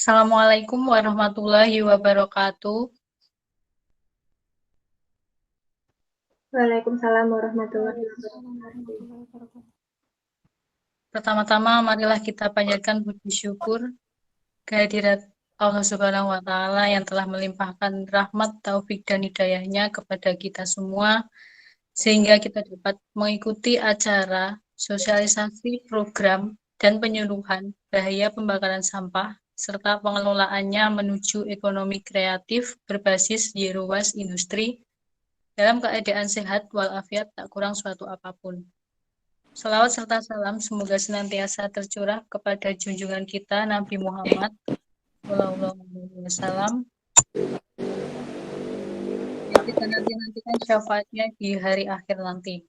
Assalamualaikum warahmatullahi wabarakatuh. Waalaikumsalam warahmatullahi wabarakatuh. Pertama-tama marilah kita panjatkan puji syukur kehadirat Allah Subhanahu wa taala yang telah melimpahkan rahmat, taufik dan hidayahnya kepada kita semua sehingga kita dapat mengikuti acara sosialisasi program dan penyuluhan bahaya pembakaran sampah serta pengelolaannya menuju ekonomi kreatif berbasis zero waste industri dalam keadaan sehat walafiat tak kurang suatu apapun. Salawat serta salam semoga senantiasa tercurah kepada junjungan kita Nabi Muhammad SAW yang kita nantikan syafaatnya di hari akhir nanti.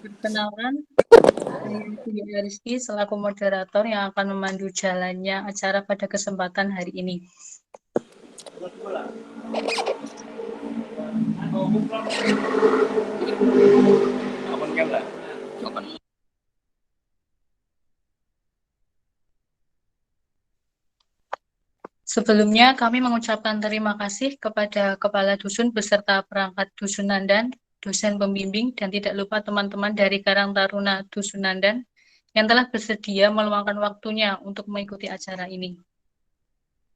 Perkenalkan, saya Siti Rizky selaku moderator yang akan memandu jalannya acara pada kesempatan hari ini. Sebelumnya kami mengucapkan terima kasih kepada Kepala Dusun beserta perangkat Dusun Nandan, dosen pembimbing, dan tidak lupa teman-teman dari Karang Taruna Dusun Nandan yang telah bersedia meluangkan waktunya untuk mengikuti acara ini.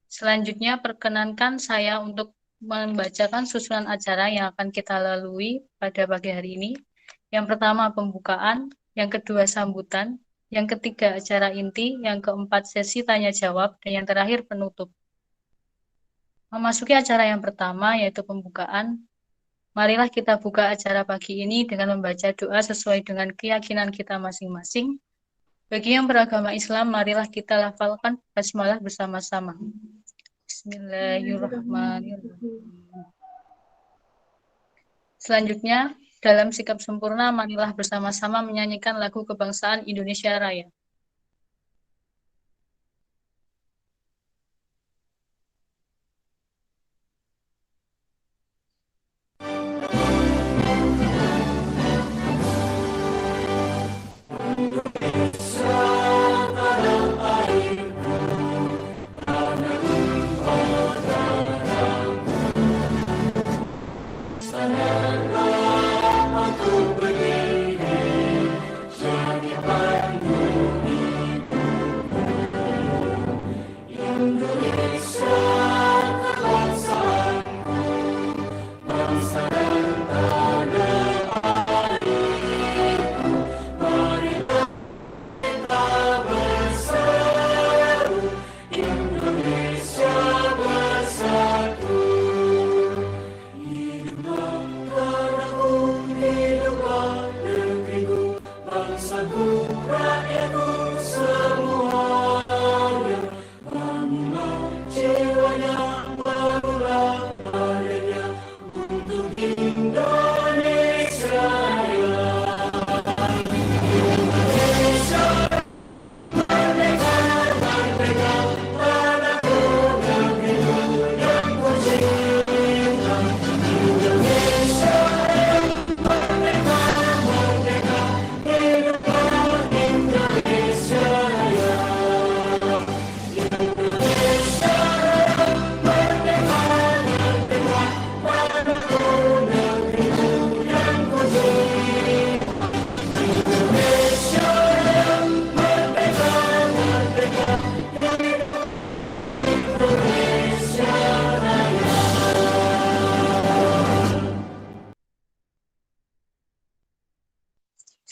Selanjutnya perkenankan saya untuk membacakan susunan acara yang akan kita lalui pada pagi hari ini. Yang pertama pembukaan, yang kedua sambutan, yang ketiga acara inti, yang keempat sesi tanya jawab, dan yang terakhir penutup. Memasuki acara yang pertama yaitu pembukaan, marilah kita buka acara pagi ini dengan membaca doa sesuai dengan keyakinan kita masing-masing. Bagi yang beragama Islam, marilah kita lafalkan basmalah bersama-sama. Bismillahirrahmanirrahim. Selanjutnya, dalam sikap sempurna, marilah bersama-sama menyanyikan lagu kebangsaan Indonesia Raya.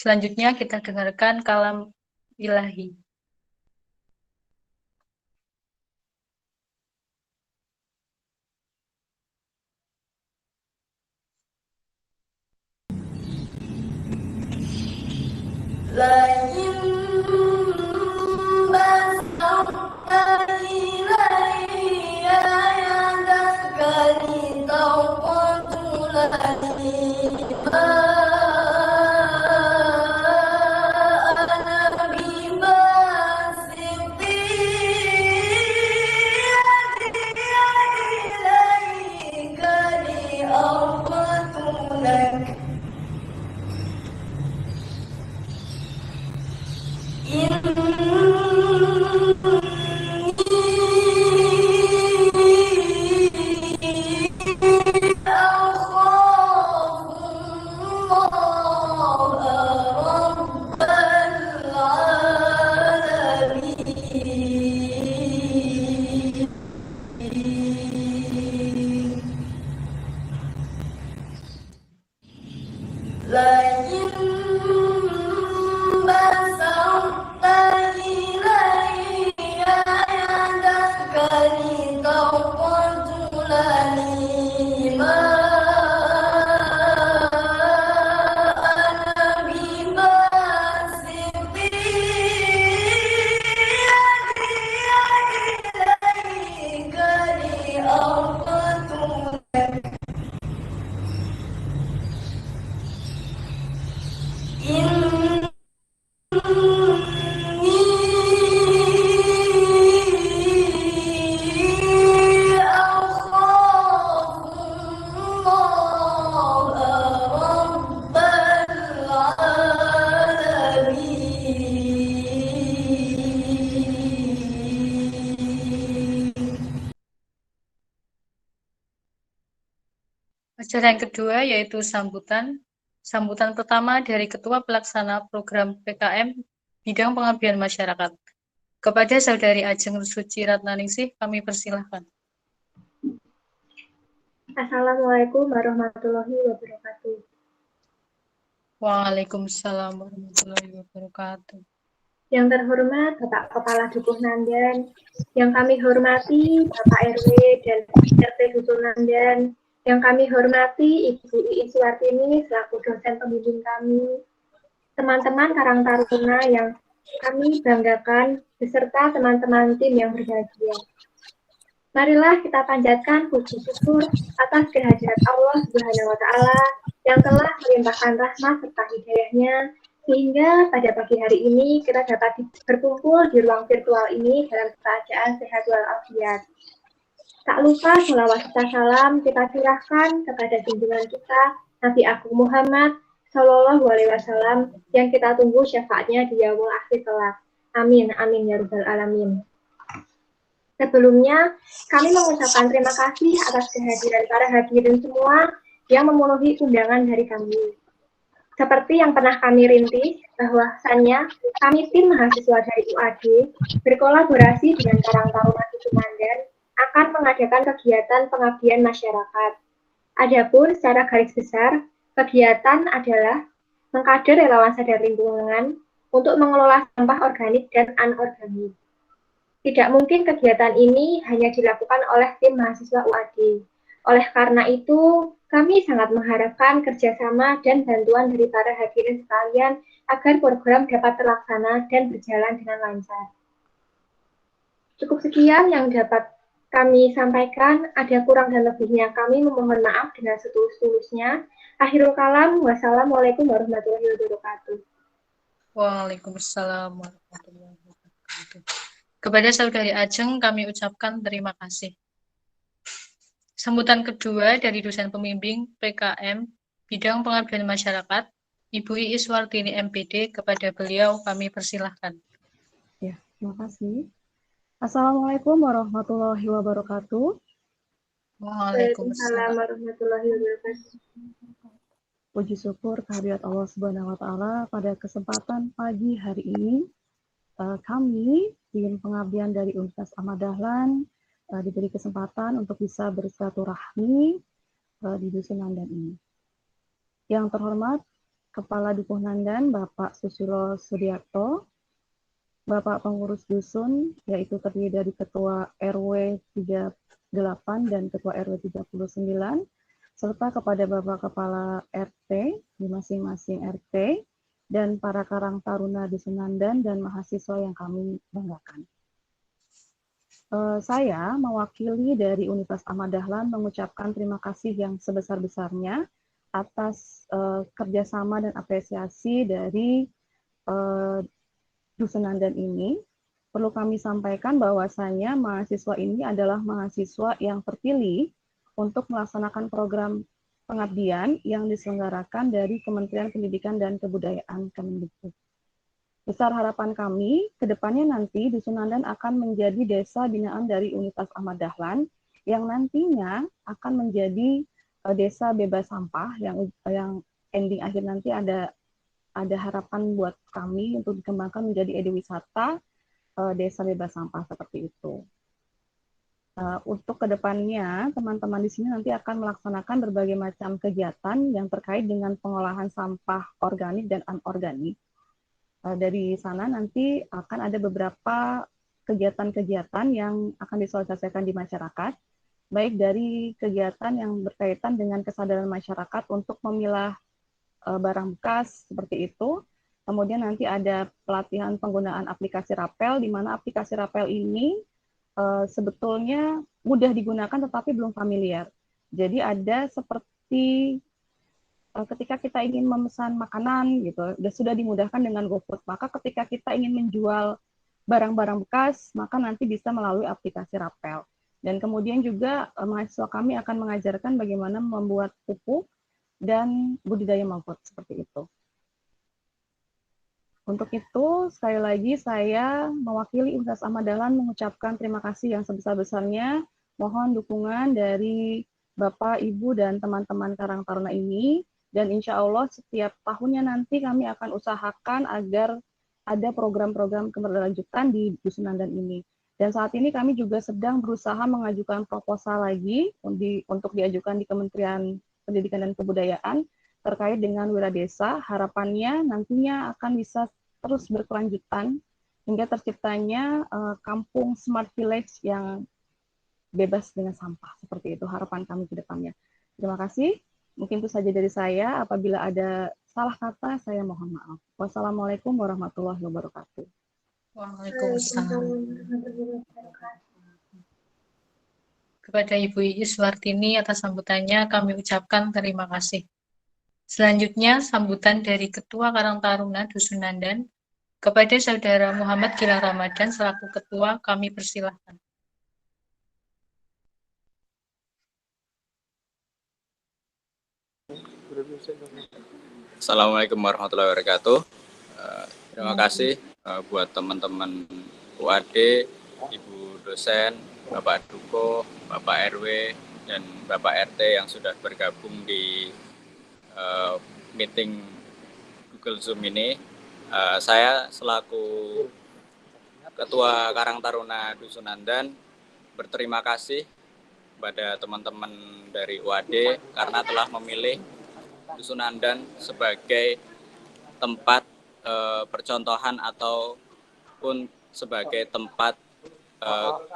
Selanjutnya kita dengarkan kalam ilahi. Acara yang kedua yaitu sambutan. Sambutan pertama dari Ketua Pelaksana Program PKM Bidang Pengabdian Masyarakat. Kepada Saudari Ajeng Suci Ratnaningsih, kami persilahkan. Assalamualaikum warahmatullahi wabarakatuh. Waalaikumsalam warahmatullahi wabarakatuh. Yang terhormat Bapak Kepala Dukuh Nandan, yang kami hormati Bapak RW dan RT Dukuh Nandan, yang kami hormati Ibu Iis Suwartini selaku dosen pembimbing kami, teman-teman Karang Taruna yang kami banggakan, beserta teman-teman tim yang berbahagia. Marilah kita panjatkan puji syukur atas kehadirat Allah Subhanahu wa Ta'ala yang telah melimpahkan rahmat serta hidayahnya, sehingga pada pagi hari ini kita dapat berkumpul di ruang virtual ini dalam keadaan sehat walafiat. Tak lupa sholawat serta salam kita curahkan kepada junjungan kita Nabi Agung Muhammad Sallallahu Alaihi Wasallam yang kita tunggu syafaatnya di yaumul akhir kelak. Amin, amin ya rabbal alamin. Sebelumnya, kami mengucapkan terima kasih atas kehadiran para hadirin semua yang memenuhi undangan dari kami. Seperti yang pernah kami rintis, bahwasannya kami tim mahasiswa dari UAD berkolaborasi dengan Karang Taruna Dukuh Nandan akan mengadakan kegiatan pengabdian masyarakat. Adapun secara garis besar, kegiatan adalah mengkader relawan sadar lingkungan untuk mengelola sampah organik dan anorganik. Tidak mungkin kegiatan ini hanya dilakukan oleh tim mahasiswa UAD. Oleh karena itu, kami sangat mengharapkan kerjasama dan bantuan dari para hadirin sekalian agar program dapat terlaksana dan berjalan dengan lancar. Cukup sekian yang dapat kami sampaikan. Ada kurang dan lebihnya kami memohon maaf dengan setulus-tulusnya. Akhirul kalam, wassalamualaikum warahmatullahi wabarakatuh. Waalaikumsalam warahmatullahi wabarakatuh. Kepada Saudari Ajeng kami ucapkan terima kasih. Sambutan kedua dari dosen pembimbing PKM Bidang Pengabdian Masyarakat, Ibu Iis Suwartini MPD, kepada beliau kami persilahkan. Ya, terima kasih. Assalamualaikum warahmatullahi wabarakatuh. Waalaikumsalam warahmatullahi wabarakatuh. Puji syukur kehadirat Allah Subhanahu wa Ta'ala pada kesempatan pagi hari ini. Kami, tim pengabdian dari Universitas Ahmad Dahlan, diberi kesempatan untuk bisa bersilaturahmi di Dusun Nandan ini. Yang terhormat, Kepala Dukuh Nandan, Bapak Susilo Sudiarto, Bapak Pengurus Dusun, yaitu terdiri dari Ketua RW 38 dan Ketua RW 39, serta kepada Bapak Kepala RT di masing-masing RT, dan para Karang Taruna Dusun Nandan dan mahasiswa yang kami banggakan. Saya mewakili dari Universitas Ahmad Dahlan mengucapkan terima kasih yang sebesar-besarnya atas kerjasama dan apresiasi dari Dusun Nandan ini. Perlu kami sampaikan bahwasanya mahasiswa ini adalah mahasiswa yang terpilih untuk melaksanakan program pengabdian yang diselenggarakan dari Kementerian Pendidikan dan Kebudayaan Kemendikbud. Besar harapan kami, ke depannya nanti Dusun Nandan akan menjadi desa binaan dari Universitas Ahmad Dahlan yang nantinya akan menjadi desa bebas sampah yang ending akhir nanti ada harapan buat kami untuk dikembangkan menjadi edewisata desa bebas sampah seperti itu. Untuk kedepannya, teman-teman di sini nanti akan melaksanakan berbagai macam kegiatan yang terkait dengan pengolahan sampah organik dan anorganik. Dari sana nanti akan ada beberapa kegiatan-kegiatan yang akan disosialisasikan di masyarakat, baik dari kegiatan yang berkaitan dengan kesadaran masyarakat untuk memilah barang bekas seperti itu. Kemudian nanti ada pelatihan penggunaan aplikasi Rapel, di mana aplikasi Rapel ini sebetulnya mudah digunakan tetapi belum familiar. Jadi ada seperti ketika kita ingin memesan makanan gitu, sudah dimudahkan dengan GoFood. Maka ketika kita ingin menjual barang-barang bekas, maka nanti bisa melalui aplikasi Rapel. Dan kemudian juga mahasiswa kami akan mengajarkan bagaimana membuat pupuk dan budidaya mangkok seperti itu. Untuk itu, sekali lagi saya mewakili Universitas Ahmad Dahlan mengucapkan terima kasih yang sebesar-besarnya. Mohon dukungan dari Bapak, Ibu, dan teman-teman Karang Taruna ini. Dan insya Allah setiap tahunnya nanti kami akan usahakan agar ada program-program keberlanjutan di Dusun Nandan ini. Dan saat ini kami juga sedang berusaha mengajukan proposal lagi untuk diajukan di Kementerian Pendidikan dan Kebudayaan terkait dengan Wiradesa. Harapannya nantinya akan bisa terus berkelanjutan hingga terciptanya kampung Smart Village yang bebas dengan sampah. Seperti itu harapan kami ke depannya. Terima kasih. Mungkin itu saja dari saya. Apabila ada salah kata, saya mohon maaf. Wassalamualaikum warahmatullahi wabarakatuh. Waalaikumsalam. Kepada Ibu Iis Wartini atas sambutannya kami ucapkan terima kasih. Selanjutnya sambutan dari Ketua Karang Taruna Dusun Nandan kepada Saudara Muhammad Gilang Ramadan selaku Ketua kami persilahkan. Assalamualaikum warahmatullahi wabarakatuh. Terima kasih buat teman-teman UAD, Ibu dosen, Bapak Duko, Bapak RW, dan Bapak RT yang sudah bergabung di meeting Google Zoom ini. Saya selaku Ketua Karang Taruna Dusun Nandan berterima kasih pada teman-teman dari UAD karena telah memilih Dusun Nandan sebagai tempat percontohan ataupun sebagai tempat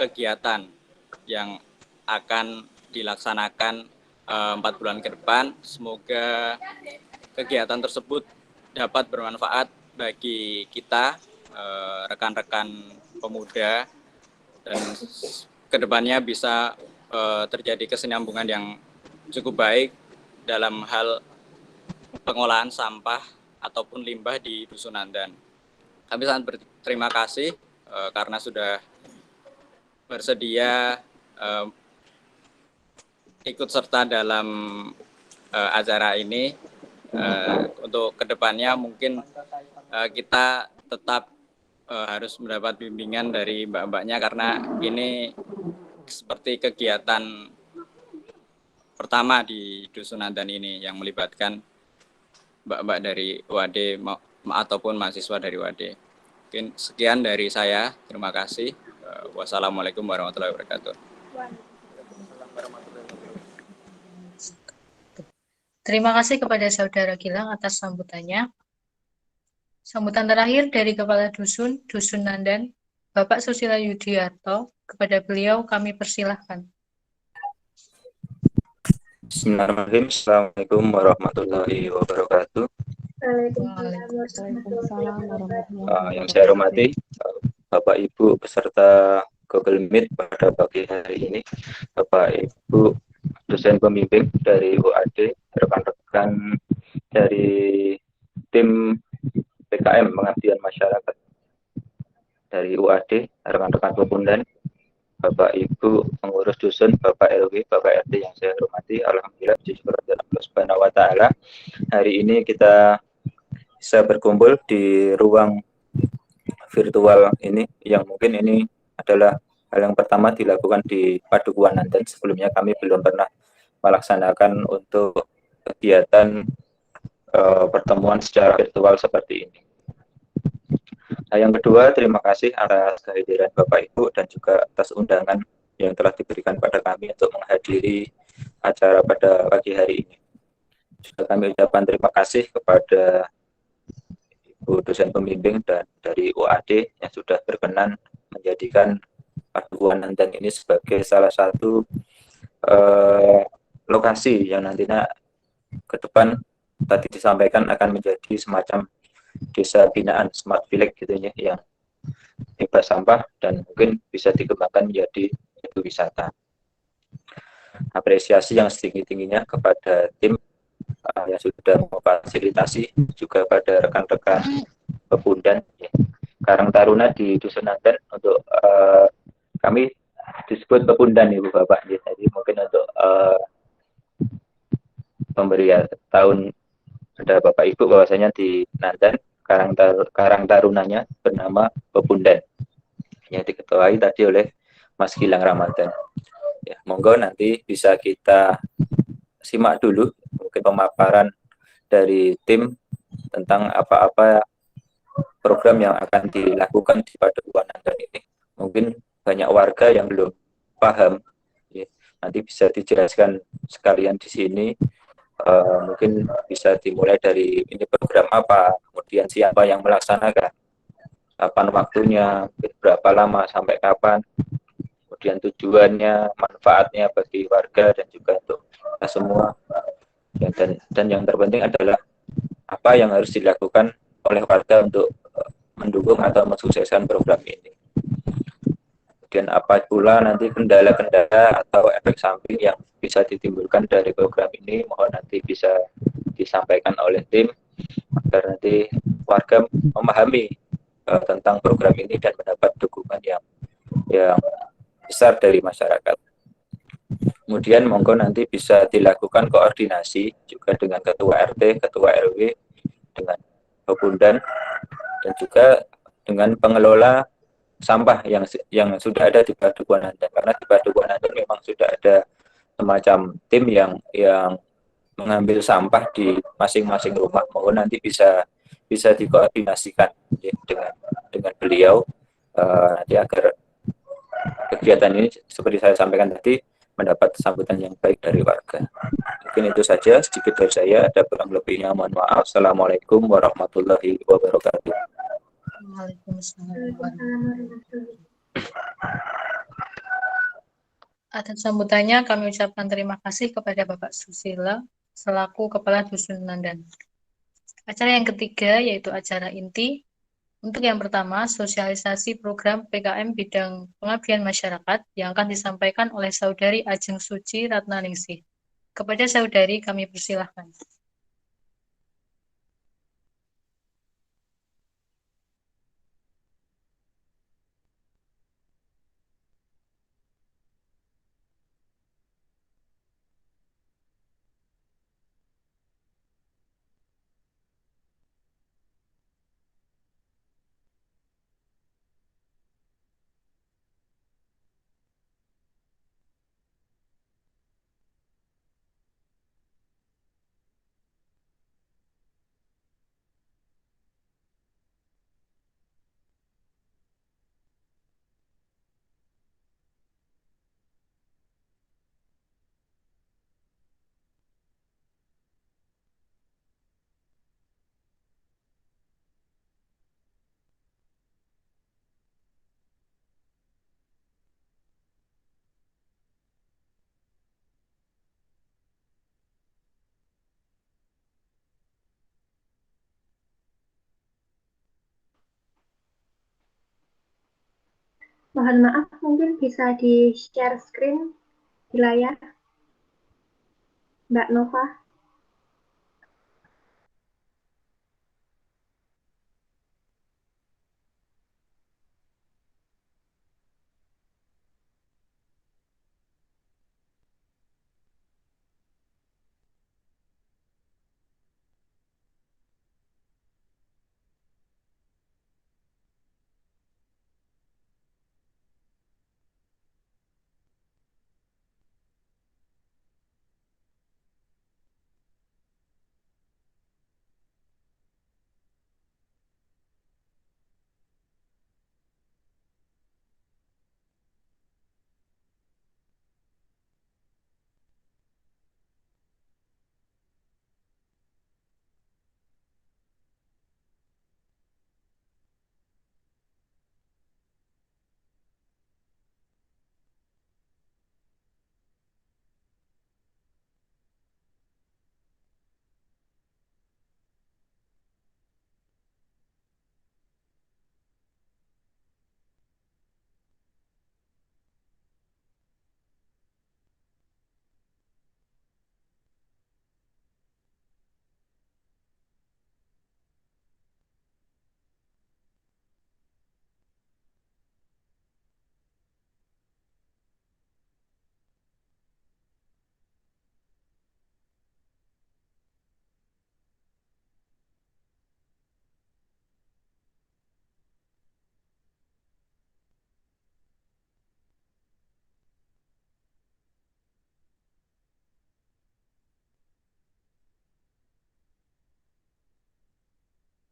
kegiatan yang akan dilaksanakan 4 bulan ke depan. Semoga kegiatan tersebut dapat bermanfaat bagi kita, rekan-rekan pemuda, dan kedepannya bisa terjadi kesinambungan yang cukup baik dalam hal pengolahan sampah ataupun limbah di Dusun Nandan. Kami sangat berterima kasih karena sudah bersedia ikut serta dalam acara ini. Untuk kedepannya mungkin kita tetap harus mendapat bimbingan dari mbak-mbaknya karena ini seperti kegiatan pertama di Dusun Nandan ini yang melibatkan mbak-mbak dari UAD ataupun mahasiswa dari UAD. Mungkin sekian dari saya. Terima kasih. Wassalamualaikum warahmatullahi wabarakatuh. Terima kasih kepada Saudara Gilang atas sambutannya. Sambutan terakhir dari Kepala Dusun Nandan, Bapak Susilo Yudiarto. Kepada beliau kami persilahkan. Bismillahirrahmanirrahim. Assalamualaikum warahmatullahi wabarakatuh. Yang saya hormati Bapak Ibu peserta Google Meet pada pagi hari ini, Bapak Ibu dosen pembimbing dari UAD, rekan-rekan dari tim PKM Pengabdian Masyarakat dari UAD, rekan-rekan Pepundan, Bapak Ibu pengurus dusun, Bapak RW, Bapak RT yang saya hormati. Alhamdulillah syukur Allah Subhanahu wa taala. Hari ini kita bisa berkumpul di ruang virtual ini yang mungkin ini adalah hal yang pertama dilakukan di Padukuhan Nandan. Sebelumnya kami belum pernah melaksanakan untuk kegiatan pertemuan secara virtual seperti ini. Nah, yang kedua, terima kasih atas kehadiran Bapak Ibu dan juga atas undangan yang telah diberikan pada kami untuk menghadiri acara pada pagi hari ini. Juga kami ucapkan terima kasih kepada Ibu dosen pembimbing dan dari UAD yang sudah berkenan menjadikan Padukuhan Nandan ini sebagai salah satu lokasi yang nantinya ke depan tadi disampaikan akan menjadi semacam desa binaan smart village gitu ya, yang bebas sampah dan mungkin bisa dikembangkan menjadi ekowisata. Apresiasi yang setinggi-tingginya kepada tim yang sudah memfasilitasi, juga pada rekan-rekan Pepundan ya, Karang Taruna di Dusun Nandan. Untuk kami disebut Pepundan Ibu Bapak ya. Jadi mungkin untuk memberi tahun ada Bapak Ibu bahwasanya di Nandan Karang Tarunanya bernama Pepundan yang diketuai tadi oleh Mas Gilang Ramadan. Ya, monggo nanti bisa kita simak dulu mungkin pemaparan dari tim tentang apa-apa program yang akan dilakukan di Padukuhan Nandan ini. Mungkin banyak warga yang belum paham, ya. Nanti bisa dijelaskan sekalian di sini. Mungkin bisa dimulai dari ini program apa, kemudian siapa yang melaksanakan, kapan waktunya, berapa lama sampai kapan, kemudian tujuannya, manfaatnya bagi warga dan juga untuk kita semua. Ya, dan yang terpenting adalah apa yang harus dilakukan oleh warga untuk mendukung atau mensukseskan program ini. Kemudian apa pula nanti kendala-kendala atau efek samping yang bisa ditimbulkan dari program ini, mohon nanti bisa disampaikan oleh tim agar nanti warga memahami tentang program ini dan mendapat dukungan yang besar dari masyarakat. Kemudian monggo nanti bisa dilakukan koordinasi juga dengan ketua RT, ketua RW, dengan Babundan, dan juga dengan pengelola sampah yang sudah ada di Padukuhan Nandan. Karena di Padukuhan Nandan memang sudah ada semacam tim yang mengambil sampah di masing-masing rumah. Mohon nanti bisa dikoordinasikan ya, dengan beliau nanti agar kegiatan ini seperti saya sampaikan tadi mendapat sambutan yang baik dari warga. Mungkin itu saja sedikit dari saya, ada kurang lebihnya mohon maaf. Assalamualaikum warahmatullahi wabarakatuh. Waalaikumsalam. Atas sambutannya kami ucapkan terima kasih kepada Bapak Susila selaku Kepala Dusun Nandan. Acara yang ketiga yaitu acara inti. Untuk yang pertama, sosialisasi program PKM bidang pengabdian masyarakat yang akan disampaikan oleh Saudari Ajeng Suci Ratnaningsih. Kepada Saudari kami persilahkan. Mohon maaf, mungkin bisa di-share screen di layar, Mbak Nova.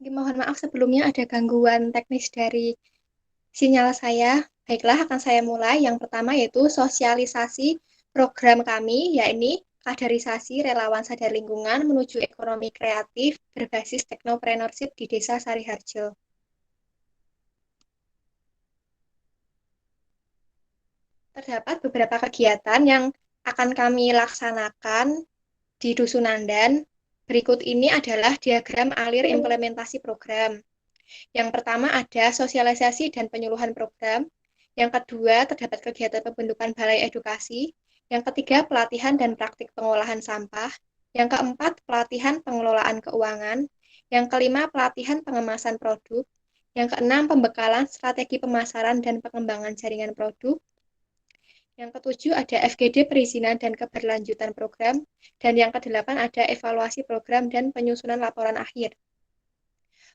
Mohon maaf sebelumnya ada gangguan teknis dari sinyal saya. Baiklah, akan saya mulai. Yang pertama yaitu sosialisasi program kami, yakni kaderisasi relawan sadar lingkungan menuju ekonomi kreatif berbasis teknopreneurship di Desa Sariharjo. Terdapat beberapa kegiatan yang akan kami laksanakan di Dusunandan. Berikut ini adalah diagram alir implementasi program. Yang pertama ada sosialisasi dan penyuluhan program. Yang kedua, terdapat kegiatan pembentukan balai edukasi. Yang ketiga, pelatihan dan praktik pengolahan sampah. Yang keempat, pelatihan pengelolaan keuangan. Yang kelima, pelatihan pengemasan produk. Yang keenam, pembekalan strategi pemasaran dan pengembangan jaringan produk. Yang ketujuh ada FGD perizinan dan keberlanjutan program. Dan yang kedelapan ada evaluasi program dan penyusunan laporan akhir.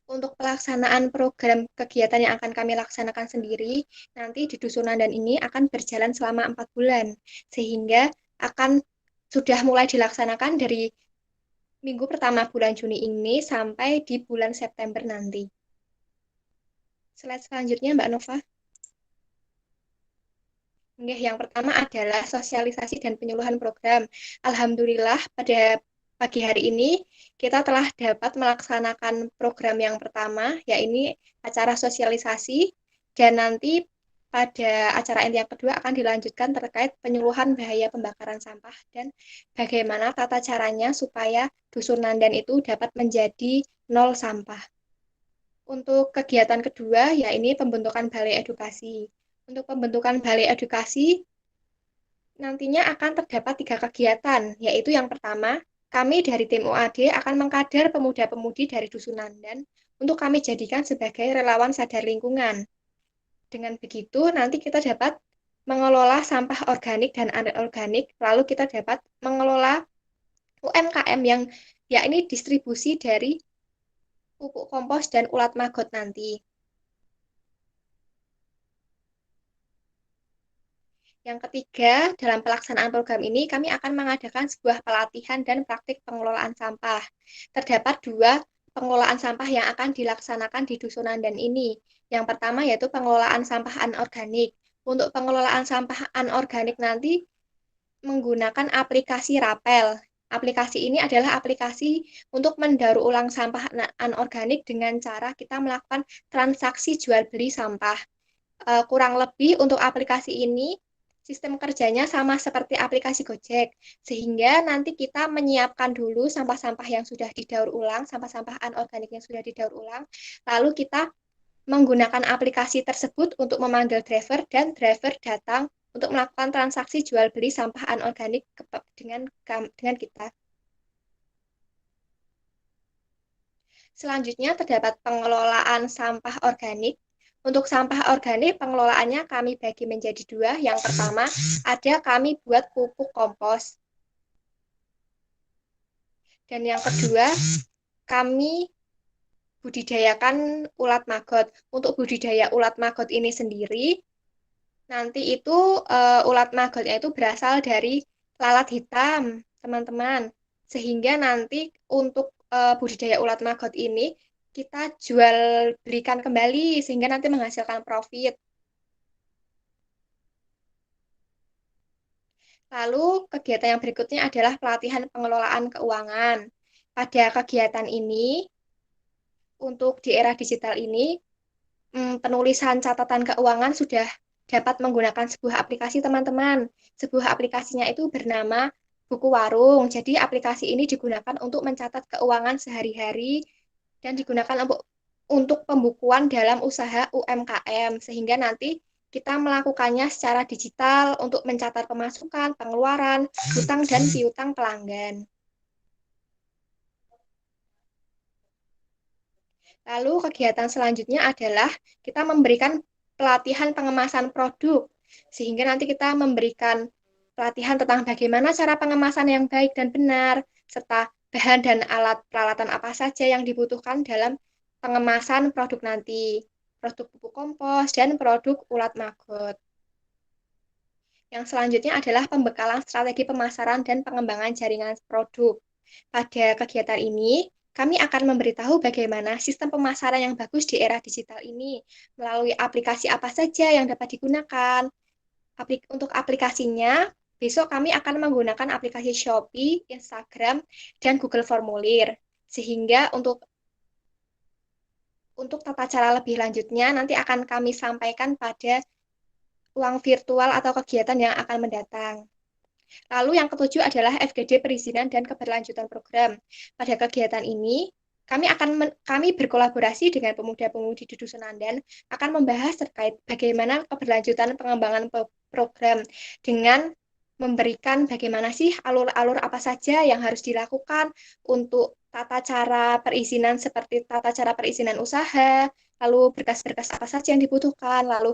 Untuk pelaksanaan program kegiatan yang akan kami laksanakan sendiri, nanti di Dusunandan ini akan berjalan selama 4 bulan, sehingga akan sudah mulai dilaksanakan dari minggu pertama bulan Juni ini sampai di bulan September nanti. Slide selanjutnya, Mbak Nova. Yang pertama adalah sosialisasi dan penyuluhan program. Alhamdulillah, pada pagi hari ini kita telah dapat melaksanakan program yang pertama, yaitu acara sosialisasi, dan nanti pada acara inti yang kedua akan dilanjutkan terkait penyuluhan bahaya pembakaran sampah dan bagaimana tata caranya supaya Dusunandan itu dapat menjadi nol sampah. Untuk kegiatan kedua, yaitu pembentukan balai edukasi. Untuk pembentukan balai edukasi, nantinya akan terdapat 3 kegiatan, yaitu yang pertama, kami dari tim OAD akan mengkader pemuda-pemudi dari Dusunandan untuk kami jadikan sebagai relawan sadar lingkungan. Dengan begitu, nanti kita dapat mengelola sampah organik dan anorganik, lalu kita dapat mengelola UMKM yang yakni distribusi dari pupuk kompos dan ulat magot nanti. Yang ketiga, dalam pelaksanaan program ini, kami akan mengadakan sebuah pelatihan dan praktik pengelolaan sampah. Terdapat 2 pengelolaan sampah yang akan dilaksanakan di Dusunandan ini. Yang pertama yaitu pengelolaan sampah anorganik. Untuk pengelolaan sampah anorganik nanti menggunakan aplikasi Rapel. Aplikasi ini adalah aplikasi untuk mendaur ulang sampah anorganik dengan cara kita melakukan transaksi jual beli sampah. Kurang lebih untuk aplikasi ini, sistem kerjanya sama seperti aplikasi Gojek, sehingga nanti kita menyiapkan dulu sampah-sampah yang sudah didaur ulang, sampah-sampah anorganik yang sudah didaur ulang, lalu kita menggunakan aplikasi tersebut untuk memanggil driver, dan driver datang untuk melakukan transaksi jual beli sampah anorganik dengan kita. Selanjutnya terdapat pengelolaan sampah organik. Untuk sampah organik, pengelolaannya kami bagi menjadi 2. Yang pertama, ada kami buat pupuk kompos. Dan yang kedua, kami budidayakan ulat magot. Untuk budidaya ulat magot ini sendiri, nanti itu ulat magotnya itu berasal dari lalat hitam, teman-teman. Sehingga nanti untuk budidaya ulat magot ini, kita jual belikan kembali sehingga nanti menghasilkan profit. Lalu kegiatan yang berikutnya adalah pelatihan pengelolaan keuangan. Pada kegiatan ini, untuk di era digital ini, penulisan catatan keuangan sudah dapat menggunakan sebuah aplikasi, teman-teman. Sebuah aplikasinya itu bernama Buku Warung. Jadi aplikasi ini digunakan untuk mencatat keuangan sehari-hari dan digunakan untuk pembukuan dalam usaha UMKM, sehingga nanti kita melakukannya secara digital untuk mencatat pemasukan, pengeluaran, hutang, dan piutang pelanggan. Lalu kegiatan selanjutnya adalah kita memberikan pelatihan pengemasan produk, sehingga nanti kita memberikan pelatihan tentang bagaimana cara pengemasan yang baik dan benar, serta bahan dan alat peralatan apa saja yang dibutuhkan dalam pengemasan produk nanti, produk pupuk kompos, dan produk ulat magot. Yang selanjutnya adalah pembekalan strategi pemasaran dan pengembangan jaringan produk. Pada kegiatan ini, kami akan memberitahu bagaimana sistem pemasaran yang bagus di era digital ini, melalui aplikasi apa saja yang dapat digunakan. Untuk aplikasinya, besok kami akan menggunakan aplikasi Shopee, Instagram, dan Google Formulir. Sehingga untuk tata cara lebih lanjutnya nanti akan kami sampaikan pada ruang virtual atau kegiatan yang akan mendatang. Lalu yang ketujuh adalah FGD perizinan dan keberlanjutan program. Pada kegiatan ini, kami berkolaborasi dengan pemuda-pemudi di Dusun Andan akan membahas terkait bagaimana keberlanjutan pengembangan program dengan memberikan bagaimana sih alur-alur apa saja yang harus dilakukan untuk tata cara perizinan seperti tata cara perizinan usaha, lalu berkas-berkas apa saja yang dibutuhkan, lalu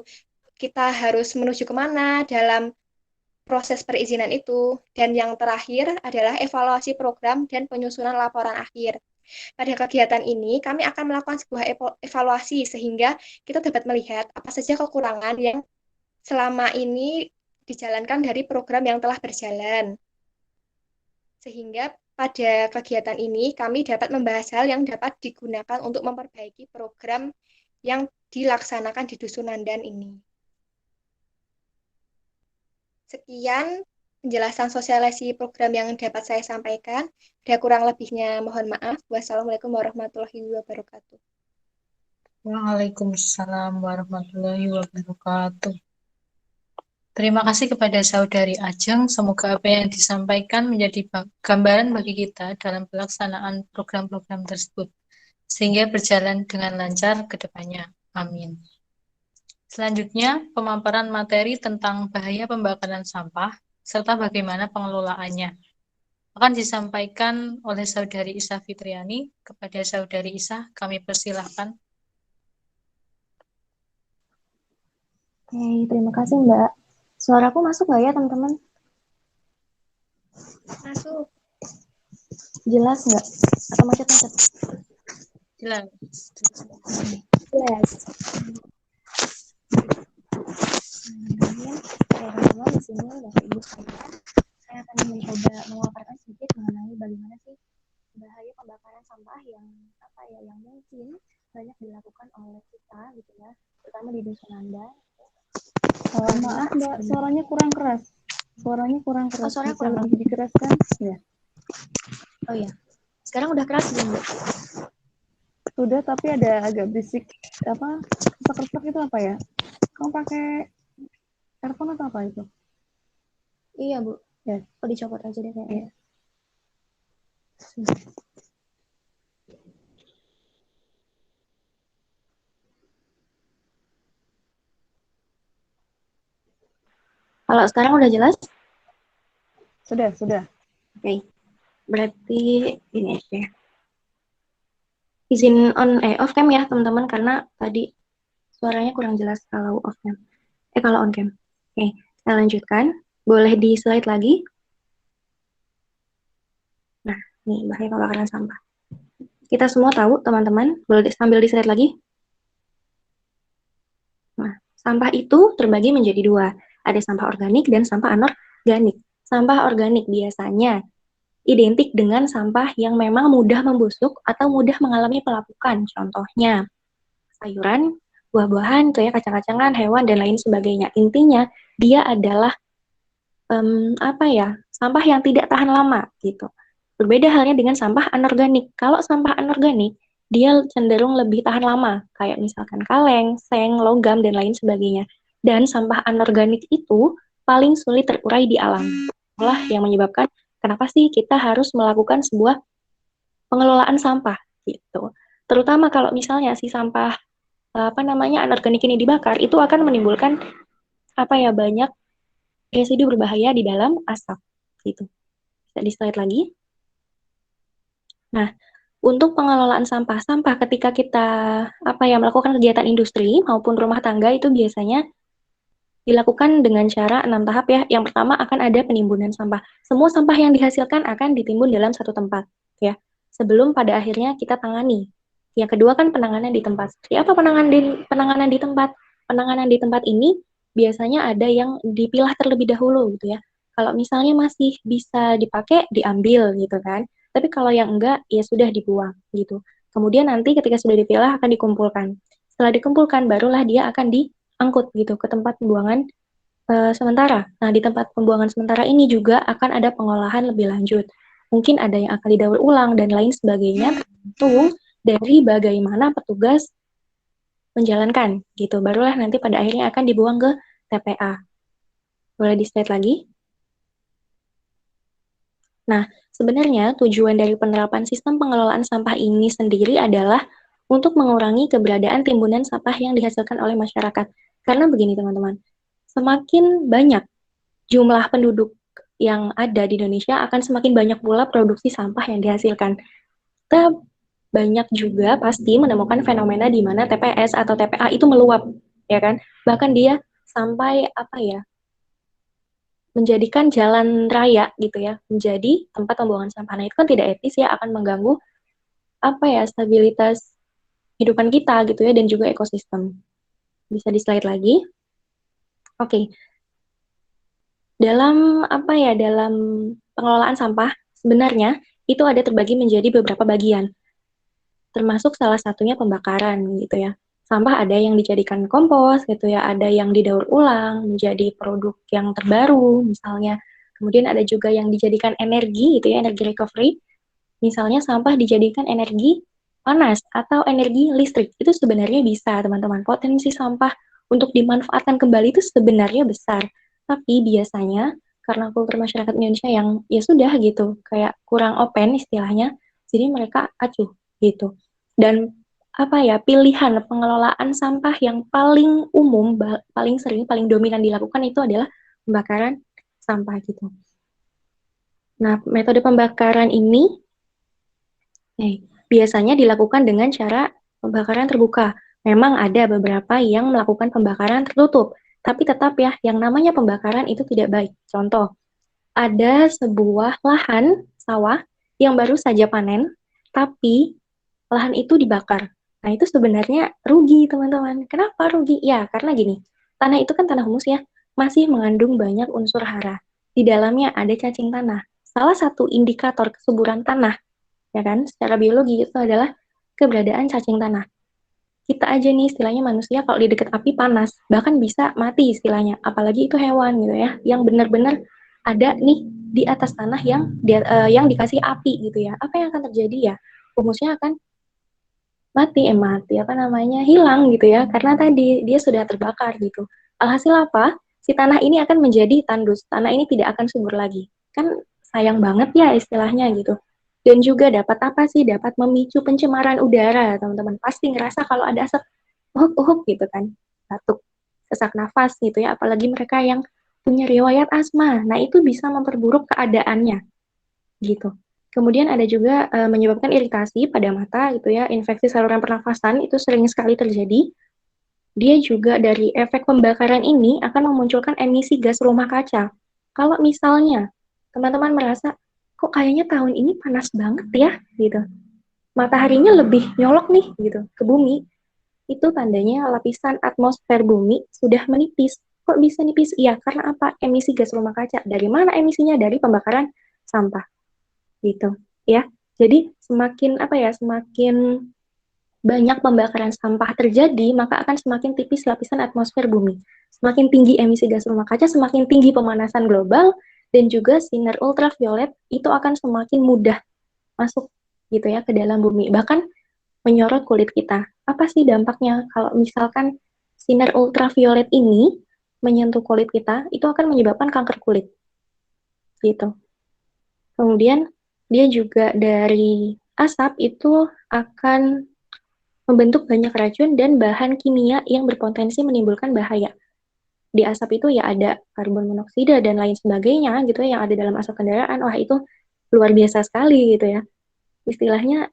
kita harus menuju kemana dalam proses perizinan itu. Dan yang terakhir adalah evaluasi program dan penyusunan laporan akhir. Pada kegiatan ini, kami akan melakukan sebuah evaluasi sehingga kita dapat melihat apa saja kekurangan yang selama ini dijalankan dari program yang telah berjalan. Sehingga pada kegiatan ini, kami dapat membahas hal yang dapat digunakan untuk memperbaiki program yang dilaksanakan di Dusun Nandan ini. Sekian penjelasan sosialisasi program yang dapat saya sampaikan. Ada kurang lebihnya mohon maaf. Wassalamualaikum warahmatullahi wabarakatuh. Waalaikumsalam warahmatullahi wabarakatuh. Terima kasih kepada Saudari Ajeng. Semoga apa yang disampaikan menjadi gambaran bagi kita dalam pelaksanaan program-program tersebut, sehingga berjalan dengan lancar ke depannya. Amin. Selanjutnya, pemaparan materi tentang bahaya pembakaran sampah serta bagaimana pengelolaannya akan disampaikan oleh Saudari Isa Fitriani. Kepada Saudari Isa, kami persilahkan. Oke, terima kasih Mbak. Suaraku masuk nggak ya teman-teman? Masuk. Jelas nggak? Atau macet-macet? Jelas. Jelas. Teman-teman di sini Bapak Ibu sekalian, saya akan mencoba memaparkan sedikit mengenai bagaimana sih bahaya pembakaran sampah yang mungkin banyak dilakukan oleh kita gitu ya, terutama di Dusun Anda. Maaf Mbak, suaranya kurang keras. Suaranya kurang keras. Suaranya Bisa kurang lebih dikeraskan? Ya. Oh iya. Sekarang udah keras belum, Mbak? Sudah, tapi ada agak berisik. Apa? Kesak-kesak itu apa ya? Kamu pakai earphone atau apa itu? Iya, Bu. Ya. Oh, dicopot aja deh kayaknya. Kalau sekarang udah jelas? Sudah. Oke. Berarti ini aja. Izin off cam ya, teman-teman, karena tadi suaranya kurang jelas kalau off cam. Kalau on cam. Oke, kita lanjutkan. Boleh di slide lagi? Nah, nih bahaya pembakaran sampah. Kita semua tahu, teman-teman, boleh sambil di slide lagi? Nah, sampah itu terbagi menjadi dua. Ada sampah organik dan sampah anorganik. Sampah organik biasanya identik dengan sampah yang memang mudah membusuk atau mudah mengalami pelapukan. Contohnya, sayuran, buah-buahan, kacang-kacangan, hewan, dan lain sebagainya. Intinya, dia adalah sampah yang tidak tahan lama gitu. Berbeda halnya dengan sampah anorganik. Kalau sampah anorganik, dia cenderung lebih tahan lama, kayak misalkan kaleng, seng, logam, dan lain sebagainya. Dan sampah anorganik itu paling sulit terurai di alam. Itulah yang menyebabkan kenapa sih kita harus melakukan sebuah pengelolaan sampah gitu. Terutama kalau misalnya si sampah anorganik ini dibakar, itu akan menimbulkan banyak residu berbahaya di dalam asap gitu. Bisa di slide lagi. Nah, untuk pengelolaan sampah ketika kita melakukan kegiatan industri maupun rumah tangga itu biasanya dilakukan dengan cara 6 tahap ya. Yang pertama akan ada penimbunan sampah. Semua sampah yang dihasilkan akan ditimbun dalam satu tempat ya. Sebelum pada akhirnya kita tangani. Yang kedua kan penanganan di tempat. Seperti apa penanganan di tempat? Penanganan di tempat ini biasanya ada yang dipilah terlebih dahulu gitu ya. Kalau misalnya masih bisa dipakai, diambil gitu kan. Tapi kalau yang enggak, ya sudah dibuang gitu. Kemudian nanti ketika sudah dipilah akan dikumpulkan. Setelah dikumpulkan, barulah dia akan diangkut gitu ke tempat pembuangan sementara. Nah, di tempat pembuangan sementara ini juga akan ada pengolahan lebih lanjut. Mungkin ada yang akan didaur ulang dan lain sebagainya, tergantung dari bagaimana petugas menjalankan gitu. Barulah nanti pada akhirnya akan dibuang ke TPA. Boleh di-slide lagi? Nah, sebenarnya tujuan dari penerapan sistem pengelolaan sampah ini sendiri adalah untuk mengurangi keberadaan timbunan sampah yang dihasilkan oleh masyarakat. Karena begini teman-teman, semakin banyak jumlah penduduk yang ada di Indonesia, akan semakin banyak pula produksi sampah yang dihasilkan. Kita banyak juga pasti menemukan fenomena di mana TPS atau TPA itu meluap, ya kan? Bahkan dia sampai menjadikan jalan raya gitu ya, menjadi tempat pembuangan sampah. Nah, itu kan tidak etis ya, akan mengganggu stabilitas kehidupan kita gitu ya, dan juga ekosistem. Bisa di slide lagi. Oke. Dalam dalam pengelolaan sampah sebenarnya itu ada terbagi menjadi beberapa bagian. Termasuk salah satunya pembakaran gitu ya. Sampah ada yang dijadikan kompos gitu ya, ada yang didaur ulang menjadi produk yang terbaru misalnya. Kemudian ada juga yang dijadikan energi gitu ya, energi recovery. Misalnya sampah dijadikan energi panas atau energi listrik. Itu sebenarnya bisa, teman-teman. Potensi sampah untuk dimanfaatkan kembali itu sebenarnya besar. Tapi biasanya karena kultur masyarakat Indonesia yang ya sudah gitu, kayak kurang open istilahnya, jadi mereka acuh gitu. Dan pilihan pengelolaan sampah yang paling umum, paling sering, paling dominan dilakukan itu adalah pembakaran sampah gitu. Nah, metode pembakaran ini biasanya dilakukan dengan cara pembakaran terbuka. Memang ada beberapa yang melakukan pembakaran tertutup, tapi tetap ya, yang namanya pembakaran itu tidak baik. Contoh, ada sebuah lahan sawah yang baru saja panen, tapi lahan itu dibakar. Nah, itu sebenarnya rugi, teman-teman. Kenapa rugi? Ya, karena gini, tanah itu kan tanah humus ya, masih mengandung banyak unsur hara. Di dalamnya ada cacing tanah. Salah satu indikator kesuburan tanah, ya kan, secara biologi itu adalah keberadaan cacing tanah. Kita aja nih, istilahnya manusia kalau di dekat api panas, bahkan bisa mati istilahnya. Apalagi itu hewan gitu ya, yang benar-benar ada nih di atas tanah yang dikasih api gitu ya. Apa yang akan terjadi ya? Humusnya akan hilang gitu ya, karena tadi dia sudah terbakar gitu. Alhasil apa? Si tanah ini akan menjadi tandus, tanah ini tidak akan subur lagi. Kan sayang banget ya istilahnya gitu. Dan juga dapat apa sih? Dapat memicu pencemaran udara, teman-teman. Pasti ngerasa kalau ada asap uhuk gitu kan, batuk, sesak nafas gitu ya, apalagi mereka yang punya riwayat asma. Nah, itu bisa memperburuk keadaannya gitu. Kemudian ada juga menyebabkan iritasi pada mata gitu ya, infeksi saluran pernafasan itu sering sekali terjadi. Dia juga dari efek pembakaran ini akan memunculkan emisi gas rumah kaca. Kalau misalnya teman-teman merasa kok kayaknya tahun ini panas banget ya gitu, mataharinya lebih nyolok nih gitu ke bumi, itu tandanya lapisan atmosfer bumi sudah menipis. Kok bisa nipis? Iya, karena apa? Emisi gas rumah kaca. Dari mana emisinya? Dari pembakaran sampah gitu ya. Jadi semakin semakin banyak pembakaran sampah terjadi, maka akan semakin tipis lapisan atmosfer bumi. Semakin tinggi emisi gas rumah kaca, semakin tinggi pemanasan global, dan juga sinar ultraviolet itu akan semakin mudah masuk gitu ya ke dalam bumi, bahkan menyorot kulit kita. Apa sih dampaknya kalau misalkan sinar ultraviolet ini menyentuh kulit kita? Itu akan menyebabkan kanker kulit gitu. Kemudian dia juga dari asap itu akan membentuk banyak racun dan bahan kimia yang berpotensi menimbulkan bahaya. Di asap itu ya ada karbon monoksida dan lain sebagainya gitu ya, yang ada dalam asap kendaraan. Wah, itu luar biasa sekali gitu ya. Istilahnya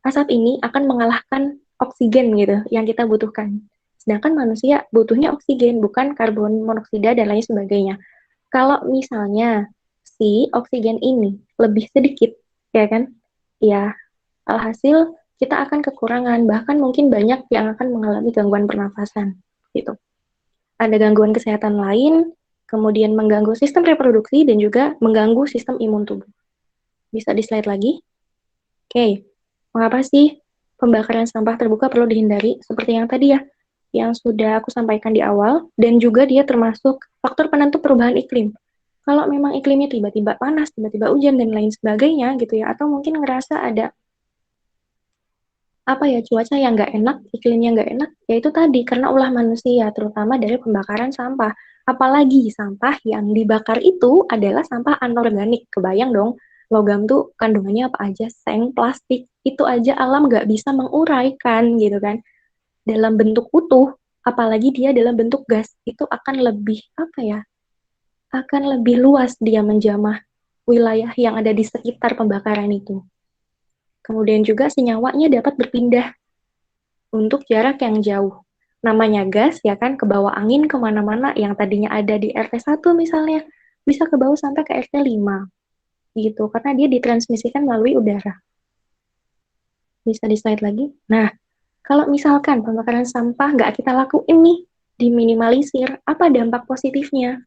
asap ini akan mengalahkan oksigen gitu yang kita butuhkan. Sedangkan manusia butuhnya oksigen, bukan karbon monoksida dan lain sebagainya. Kalau misalnya si oksigen ini lebih sedikit, ya kan? Ya, alhasil kita akan kekurangan, bahkan mungkin banyak yang akan mengalami gangguan pernafasan gitu. Ada gangguan kesehatan lain, kemudian mengganggu sistem reproduksi dan juga mengganggu sistem imun tubuh. Bisa di slide lagi. Oke, mengapa sih pembakaran sampah terbuka perlu dihindari? Seperti yang tadi ya, yang sudah aku sampaikan di awal, dan juga dia termasuk faktor penentu perubahan iklim. Kalau memang iklimnya tiba-tiba panas, tiba-tiba hujan, dan lain sebagainya gitu ya, atau mungkin ngerasa ada apa ya, cuaca yang nggak enak, iklimnya nggak enak, ya itu tadi, karena ulah manusia, terutama dari pembakaran sampah. Apalagi sampah yang dibakar itu adalah sampah anorganik. Kebayang dong, logam tuh kandungannya apa aja, seng, plastik, itu aja alam nggak bisa menguraikan gitu kan. Dalam bentuk utuh, apalagi dia dalam bentuk gas, itu akan lebih, apa ya, akan lebih luas dia menjamah wilayah yang ada di sekitar pembakaran itu. Kemudian juga senyawanya dapat berpindah untuk jarak yang jauh. Namanya gas, ya kan, ke bawah angin kemana-mana, yang tadinya ada di RT 1 misalnya, bisa ke bawah sampai ke RT 5, gitu, karena dia ditransmisikan melalui udara. Bisa di slide lagi. Nah, kalau misalkan pembakaran sampah nggak kita lakuin nih, diminimalisir, apa dampak positifnya?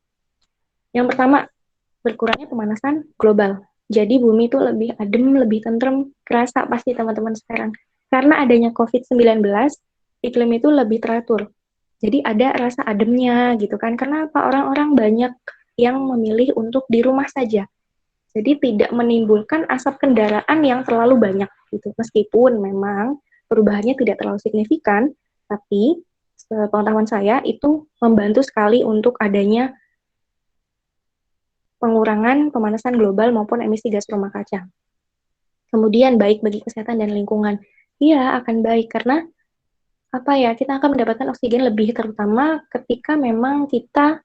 Yang pertama, berkurangnya pemanasan global. Jadi bumi itu lebih adem, lebih tentrem, kerasa pasti teman-teman sekarang. Karena adanya COVID-19, iklim itu lebih teratur. Jadi ada rasa ademnya gitu kan. Kenapa orang-orang banyak yang memilih untuk di rumah saja. Jadi tidak menimbulkan asap kendaraan yang terlalu banyak gitu. Meskipun memang perubahannya tidak terlalu signifikan, tapi pengetahuan saya itu membantu sekali untuk adanya pengurangan pemanasan global maupun emisi gas rumah kaca. Kemudian baik bagi kesehatan dan lingkungan. Iya, akan baik karena apa ya, kita akan mendapatkan oksigen lebih, terutama ketika memang kita,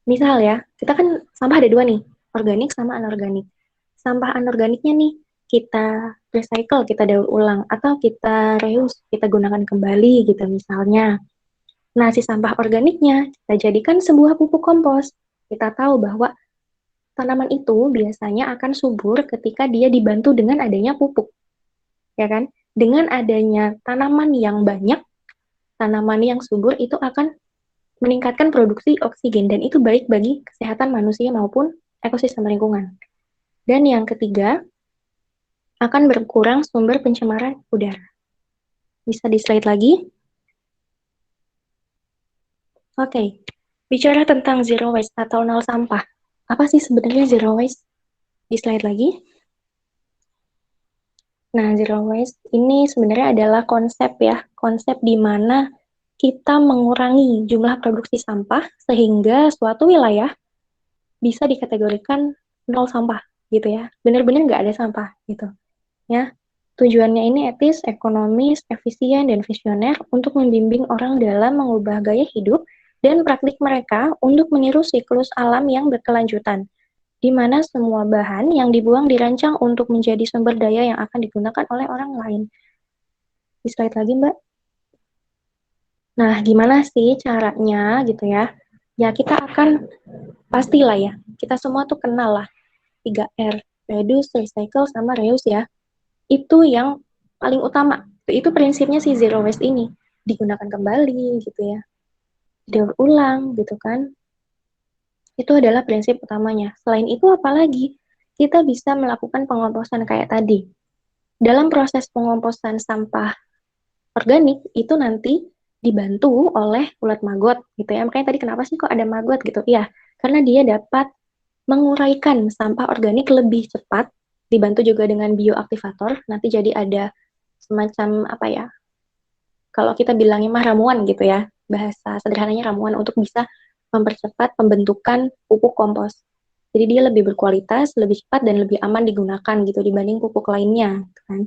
misal ya, kita kan sampah ada dua nih, organik sama anorganik. Sampah anorganiknya nih, kita recycle, kita daur ulang, atau kita reuse, kita gunakan kembali gitu misalnya. Nah, si sampah organiknya kita jadikan sebuah pupuk kompos. Kita tahu bahwa tanaman itu biasanya akan subur ketika dia dibantu dengan adanya pupuk, ya kan? Dengan adanya tanaman yang banyak, tanaman yang subur itu akan meningkatkan produksi oksigen, dan itu baik bagi kesehatan manusia maupun ekosistem lingkungan. Dan yang ketiga, akan berkurang sumber pencemaran udara. Bisa di slide lagi. Oke, bicara tentang zero waste atau nol sampah. Apa sih sebenarnya zero waste? Di slide lagi. Nah, zero waste ini sebenarnya adalah konsep ya, konsep di mana kita mengurangi jumlah produksi sampah sehingga suatu wilayah bisa dikategorikan nol sampah gitu ya. Benar-benar nggak ada sampah gitu ya. Tujuannya ini etis, ekonomis, efisien, dan visioner untuk membimbing orang dalam mengubah gaya hidup dan praktik mereka untuk meniru siklus alam yang berkelanjutan, di mana semua bahan yang dibuang dirancang untuk menjadi sumber daya yang akan digunakan oleh orang lain. Di slide lagi, Mbak. Nah, gimana sih caranya gitu ya? Ya, kita akan pastilah ya, kita semua tuh kenal lah 3R, reduce, recycle, sama reuse ya. Itu yang paling utama. Itu prinsipnya si zero waste ini. Digunakan kembali gitu ya. Daur ulang gitu kan. Itu adalah prinsip utamanya. Selain itu apalagi? Kita bisa melakukan pengomposan kayak tadi. Dalam proses pengomposan sampah organik itu nanti dibantu oleh ulat maggot gitu ya. Makanya tadi kenapa sih kok ada maggot gitu? Iya, karena dia dapat menguraikan sampah organik lebih cepat, dibantu juga dengan bioaktivator. Nanti jadi ada semacam apa ya? Kalau kita bilangnya mah ramuan gitu ya. Bahasa sederhananya ramuan untuk bisa mempercepat pembentukan pupuk kompos. Jadi dia lebih berkualitas, lebih cepat, dan lebih aman digunakan gitu dibanding pupuk lainnya, gitu kan.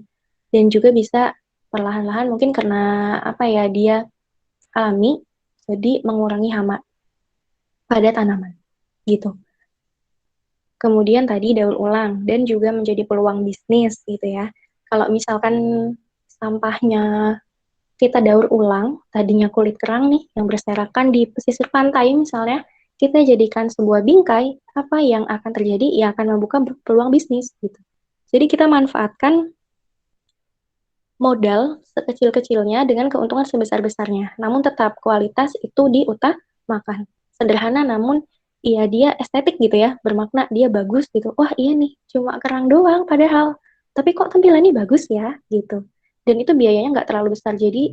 Dan juga bisa perlahan-lahan mungkin karena apa ya, dia alami, jadi mengurangi hama pada tanaman gitu. Kemudian tadi daur ulang dan juga menjadi peluang bisnis gitu ya. Kalau misalkan sampahnya kita daur ulang, tadinya kulit kerang nih yang berserakan di pesisir pantai misalnya, kita jadikan sebuah bingkai, apa yang akan terjadi? Ya akan membuka peluang bisnis gitu. Jadi kita manfaatkan modal sekecil-kecilnya dengan keuntungan sebesar-besarnya. Namun tetap kualitas itu diutamakan. Sederhana namun iya dia estetik gitu ya, bermakna, dia bagus gitu. Wah iya nih, cuma kerang doang padahal. Tapi kok tampilannya bagus ya, gitu. Dan itu biayanya nggak terlalu besar, jadi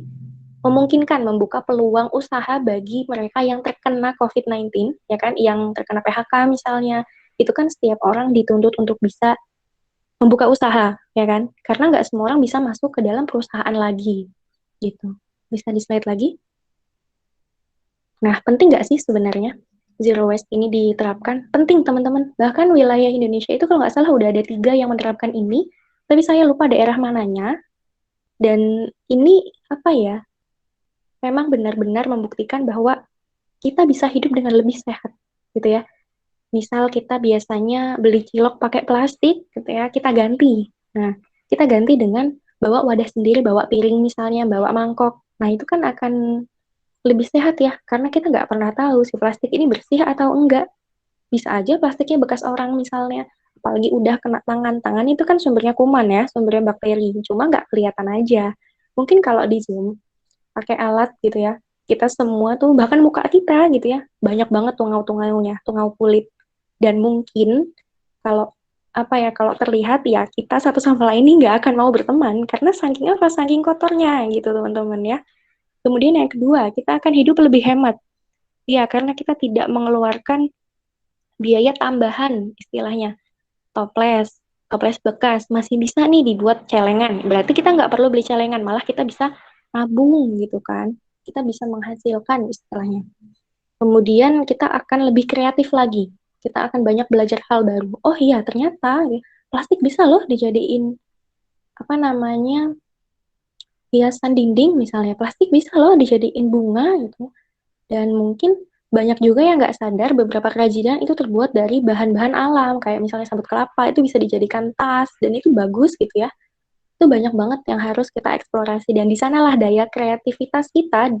memungkinkan membuka peluang usaha bagi mereka yang terkena COVID-19, ya kan, yang terkena PHK misalnya. Itu kan setiap orang dituntut untuk bisa membuka usaha, ya kan? Karena nggak semua orang bisa masuk ke dalam perusahaan lagi, gitu. Bisa di slide lagi? Nah, penting nggak sih sebenarnya zero waste ini diterapkan? Penting, teman-teman. Bahkan wilayah Indonesia itu kalau nggak salah udah ada 3 yang menerapkan ini, tapi saya lupa daerah mananya. Dan ini apa ya? Memang benar-benar membuktikan bahwa kita bisa hidup dengan lebih sehat, gitu ya. Misal kita biasanya beli cilok pakai plastik, gitu ya, kita ganti. Nah, kita ganti dengan bawa wadah sendiri, bawa piring misalnya, bawa mangkok. Nah, itu kan akan lebih sehat ya, karena kita nggak pernah tahu si plastik ini bersih atau enggak. Bisa aja plastiknya bekas orang misalnya, apalagi udah kena tangan. Tangan itu kan sumbernya kuman ya, sumbernya bakteri, cuma nggak kelihatan aja. Mungkin kalau di Zoom, pakai alat gitu ya, kita semua tuh, bahkan muka kita gitu ya, banyak banget tungau-tungaunya, tungau kulit. Dan mungkin kalau apa ya, kalau terlihat ya kita satu sama lain ini nggak akan mau berteman, karena saking apa, saking kotornya gitu teman-teman ya. Kemudian yang kedua, kita akan hidup lebih hemat. Ya, karena kita tidak mengeluarkan biaya tambahan istilahnya. Toples, toples bekas masih bisa nih dibuat celengan. Berarti kita nggak perlu beli celengan, malah kita bisa nabung gitu kan. Kita bisa menghasilkan istilahnya. Kemudian kita akan lebih kreatif lagi. Kita akan banyak belajar hal baru. Oh iya, ternyata ya, plastik bisa loh dijadiin apa namanya, hiasan dinding misalnya. Plastik bisa loh dijadiin bunga gitu. Dan mungkin banyak juga yang nggak sadar beberapa kerajinan itu terbuat dari bahan-bahan alam, kayak misalnya sabut kelapa itu bisa dijadikan tas, dan itu bagus gitu ya. Itu banyak banget yang harus kita eksplorasi, dan di sanalah daya kreativitas kita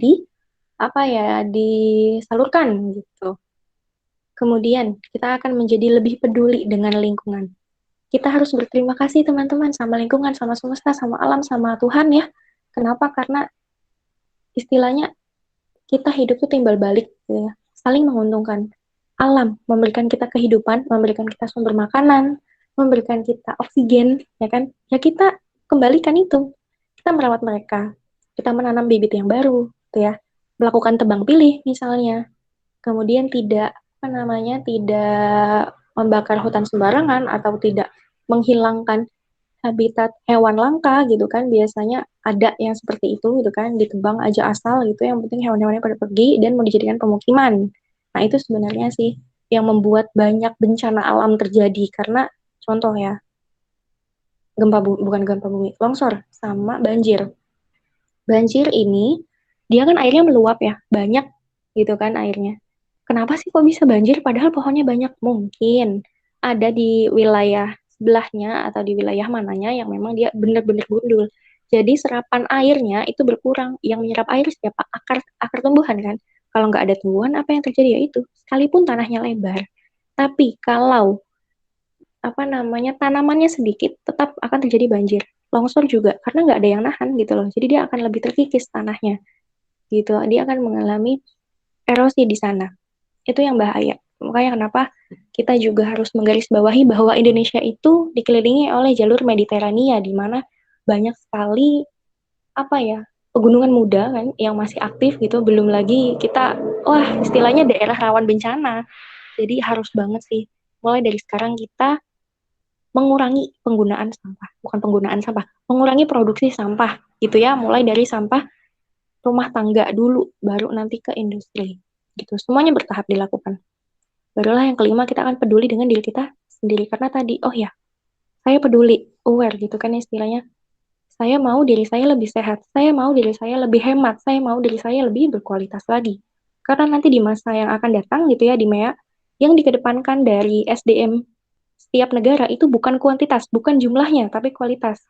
apa ya, disalurkan gitu. Kemudian kita akan menjadi lebih peduli dengan lingkungan. Kita harus berterima kasih teman-teman sama lingkungan, sama semesta, sama alam, sama Tuhan ya. Kenapa? Karena istilahnya kita hidup tuh timbal balik, gitu ya, saling menguntungkan. Alam memberikan kita kehidupan, memberikan kita sumber makanan, memberikan kita oksigen, ya kan? Ya kita kembalikan itu. Kita merawat mereka, kita menanam bibit yang baru, gitu ya. Melakukan tebang pilih misalnya. Kemudian tidak apa namanya, tidak membakar hutan sembarangan atau tidak menghilangkan habitat hewan langka gitu kan, biasanya ada yang seperti itu gitu kan, ditebang aja asal gitu, yang penting hewan-hewannya pada pergi dan mau dijadikan pemukiman. Nah itu sebenarnya sih yang membuat banyak bencana alam terjadi, karena contoh ya, bukan gempa bumi, longsor sama banjir. Banjir ini dia kan airnya meluap ya, banyak gitu kan airnya. Kenapa sih kok bisa banjir padahal pohonnya banyak? Mungkin ada di wilayah sebelahnya atau di wilayah mananya yang memang dia benar-benar gundul. Jadi serapan airnya itu berkurang. Yang menyerap air siapa? Akar tumbuhan kan. Kalau nggak ada tumbuhan, apa yang terjadi? Ya itu, sekalipun tanahnya lebar. Tapi kalau apa namanya, tanamannya sedikit, tetap akan terjadi banjir. Longsor juga, karena nggak ada yang nahan gitu loh. Jadi dia akan lebih terkikis tanahnya gitu. Dia akan mengalami erosi di sana. Itu yang bahaya. Makanya kenapa kita juga harus menggarisbawahi bahwa Indonesia itu dikelilingi oleh jalur Mediterania, di mana banyak sekali apa ya, pegunungan muda kan yang masih aktif gitu. Belum lagi kita, wah istilahnya daerah rawan bencana. Jadi harus banget sih mulai dari sekarang kita mengurangi penggunaan sampah, bukan penggunaan sampah, mengurangi produksi sampah gitu ya, mulai dari sampah rumah tangga dulu, baru nanti ke industri gitu. Semuanya bertahap dilakukan. Barulah yang kelima, kita akan peduli dengan diri kita sendiri. Karena tadi, oh ya, saya peduli, aware gitu kan istilahnya. Saya mau diri saya lebih sehat, saya mau diri saya lebih hemat, saya mau diri saya lebih berkualitas lagi. Karena nanti di masa yang akan datang gitu ya, di MEA, yang dikedepankan dari SDM setiap negara itu bukan kuantitas, bukan jumlahnya, tapi kualitas.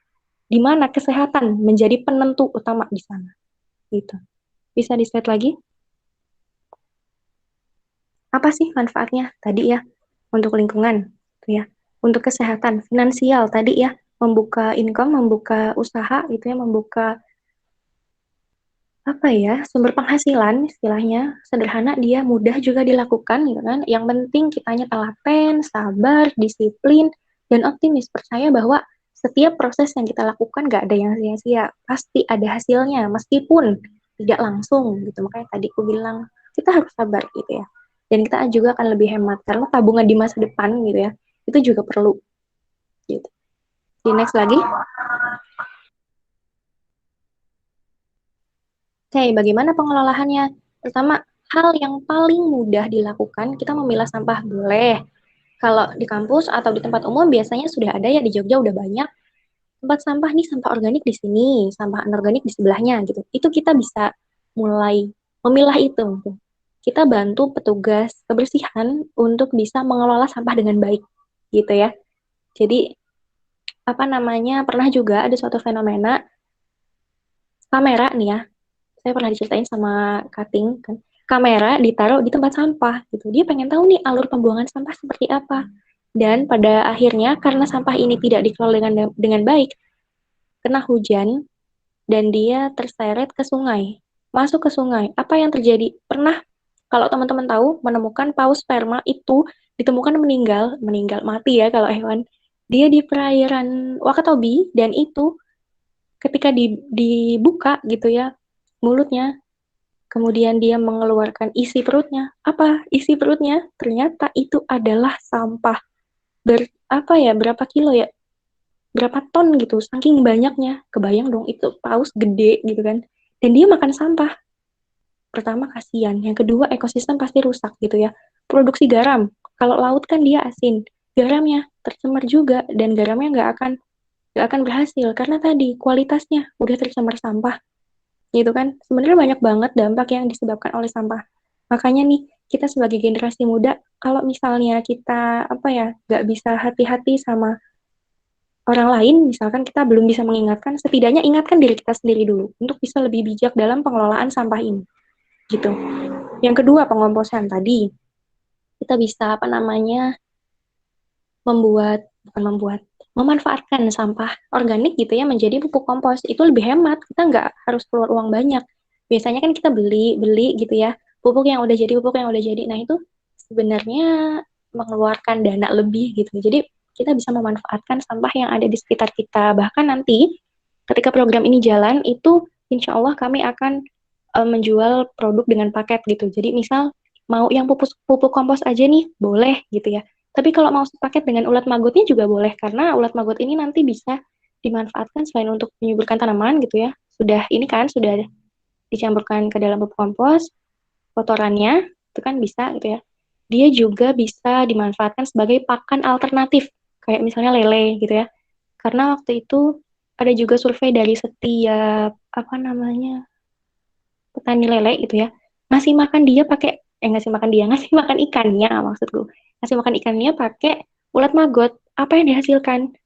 Di mana kesehatan menjadi penentu utama di sana. Gitu. Bisa di-slide lagi? Apa sih manfaatnya tadi ya untuk lingkungan, tuh ya, untuk kesehatan, finansial tadi ya, membuka income, membuka usaha itu ya, membuka sumber penghasilan istilahnya sederhana, dia mudah juga dilakukan gitu kan. Yang penting kitanya telaten, sabar, disiplin, dan optimis, percaya bahwa setiap proses yang kita lakukan gak ada yang sia-sia, pasti ada hasilnya meskipun tidak langsung gitu. Makanya tadi aku bilang kita harus sabar gitu ya, dan kita juga akan lebih hemat karena tabungan di masa depan gitu ya, itu juga perlu gitu. Di next lagi. Oke, bagaimana pengelolaannya? Pertama, hal yang paling mudah dilakukan, kita memilah sampah boleh. Kalau di kampus atau di tempat umum biasanya sudah ada ya, di Jogja udah banyak tempat sampah nih, sampah organik di sini, sampah anorganik di sebelahnya gitu. Itu kita bisa mulai memilah itu. Kita bantu petugas kebersihan untuk bisa mengelola sampah dengan baik gitu ya. Jadi pernah juga ada suatu fenomena kamera nih ya. Saya pernah diceritain sama Kating kan, kamera ditaruh di tempat sampah gitu. Dia pengen tahu nih alur pembuangan sampah seperti apa. Dan pada akhirnya karena sampah ini tidak dikelola dengan baik, kena hujan dan dia terseret ke sungai, masuk ke sungai. Apa yang terjadi? Pernah, kalau teman-teman tahu, menemukan paus sperma itu ditemukan meninggal mati ya kalau hewan. Dia di perairan Wakatobi, dan itu ketika dibuka gitu ya mulutnya, kemudian dia mengeluarkan isi perutnya. Apa isi perutnya? Ternyata itu adalah sampah. Berapa kilo ya? Berapa ton gitu, saking banyaknya. Kebayang dong, itu paus gede gitu kan. Dan dia makan sampah. Pertama kasihan, yang kedua ekosistem pasti rusak gitu ya. Produksi garam, kalau laut kan dia asin, garamnya tercemar juga, dan garamnya nggak akan berhasil karena tadi kualitasnya udah tercemar sampah gitu kan. Sebenarnya banyak banget dampak yang disebabkan oleh sampah. Makanya nih, kita sebagai generasi muda, kalau misalnya kita nggak bisa hati-hati sama orang lain, misalkan kita belum bisa mengingatkan, setidaknya ingatkan diri kita sendiri dulu untuk bisa lebih bijak dalam pengelolaan sampah ini gitu. Yang kedua, pengomposan tadi, kita bisa memanfaatkan sampah organik gitu ya menjadi pupuk kompos. Itu lebih hemat, kita nggak harus keluar uang banyak. Biasanya kan kita beli gitu ya, pupuk yang udah jadi. Nah itu sebenarnya mengeluarkan dana lebih gitu. Jadi kita bisa memanfaatkan sampah yang ada di sekitar kita. Bahkan nanti ketika program ini jalan, itu insya Allah kami akan menjual produk dengan paket gitu. Jadi misal mau yang pupuk kompos aja nih, boleh gitu ya. Tapi kalau mau sepaket dengan ulat magotnya juga boleh, karena ulat magot ini nanti bisa dimanfaatkan selain untuk menyuburkan tanaman gitu ya. Sudah dicampurkan ke dalam pupuk kompos, kotorannya itu kan bisa gitu ya. Dia juga bisa dimanfaatkan sebagai pakan alternatif, kayak misalnya lele gitu ya. Karena waktu itu ada juga survei dari setiap petani lele gitu ya, ngasih makan ngasih makan ikannya, maksudku ngasih makan ikannya pakai ulat maggot. Apa yang dihasilkan?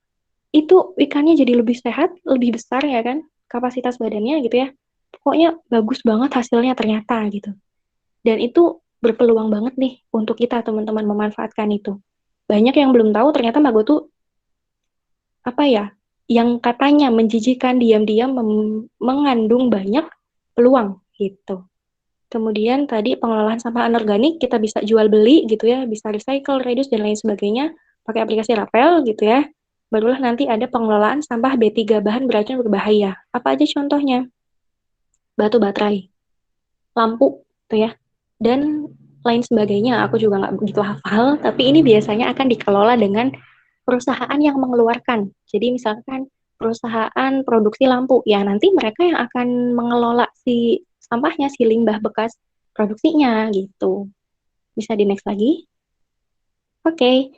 Itu ikannya jadi lebih sehat, lebih besar ya kan, kapasitas badannya gitu ya. Pokoknya bagus banget hasilnya ternyata gitu. Dan itu berpeluang banget nih untuk kita teman-teman memanfaatkan itu. Banyak yang belum tahu ternyata maggot tuh yang katanya menjijikan, diam-diam mengandung banyak peluang gitu. Kemudian tadi pengelolaan sampah anorganik kita bisa jual beli gitu ya, bisa recycle, reduce dan lain sebagainya pakai aplikasi Rapel gitu ya. Barulah nanti ada pengelolaan sampah B3 bahan beracun berbahaya. Apa aja contohnya? Batu baterai, lampu gitu ya, dan lain sebagainya. Aku juga nggak begitu hafal, tapi ini biasanya akan dikelola dengan perusahaan yang mengeluarkan. Jadi misalkan perusahaan produksi lampu, ya nanti mereka yang akan mengelola si sampahnya, si limbah bekas produksinya gitu. Bisa di next lagi. Oke,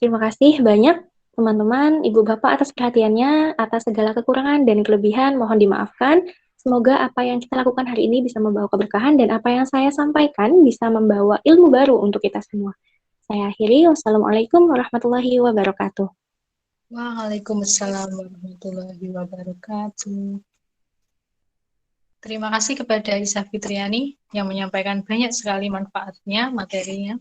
terima kasih banyak teman-teman, Ibu Bapak atas perhatiannya, atas segala kekurangan dan kelebihan mohon dimaafkan. Semoga apa yang kita lakukan hari ini bisa membawa keberkahan dan apa yang saya sampaikan bisa membawa ilmu baru untuk kita semua. Saya akhiri. Wassalamualaikum warahmatullahi wabarakatuh. Waalaikumsalam warahmatullahi wabarakatuh. Terima kasih kepada Isa Fitriani yang menyampaikan banyak sekali manfaatnya, materinya.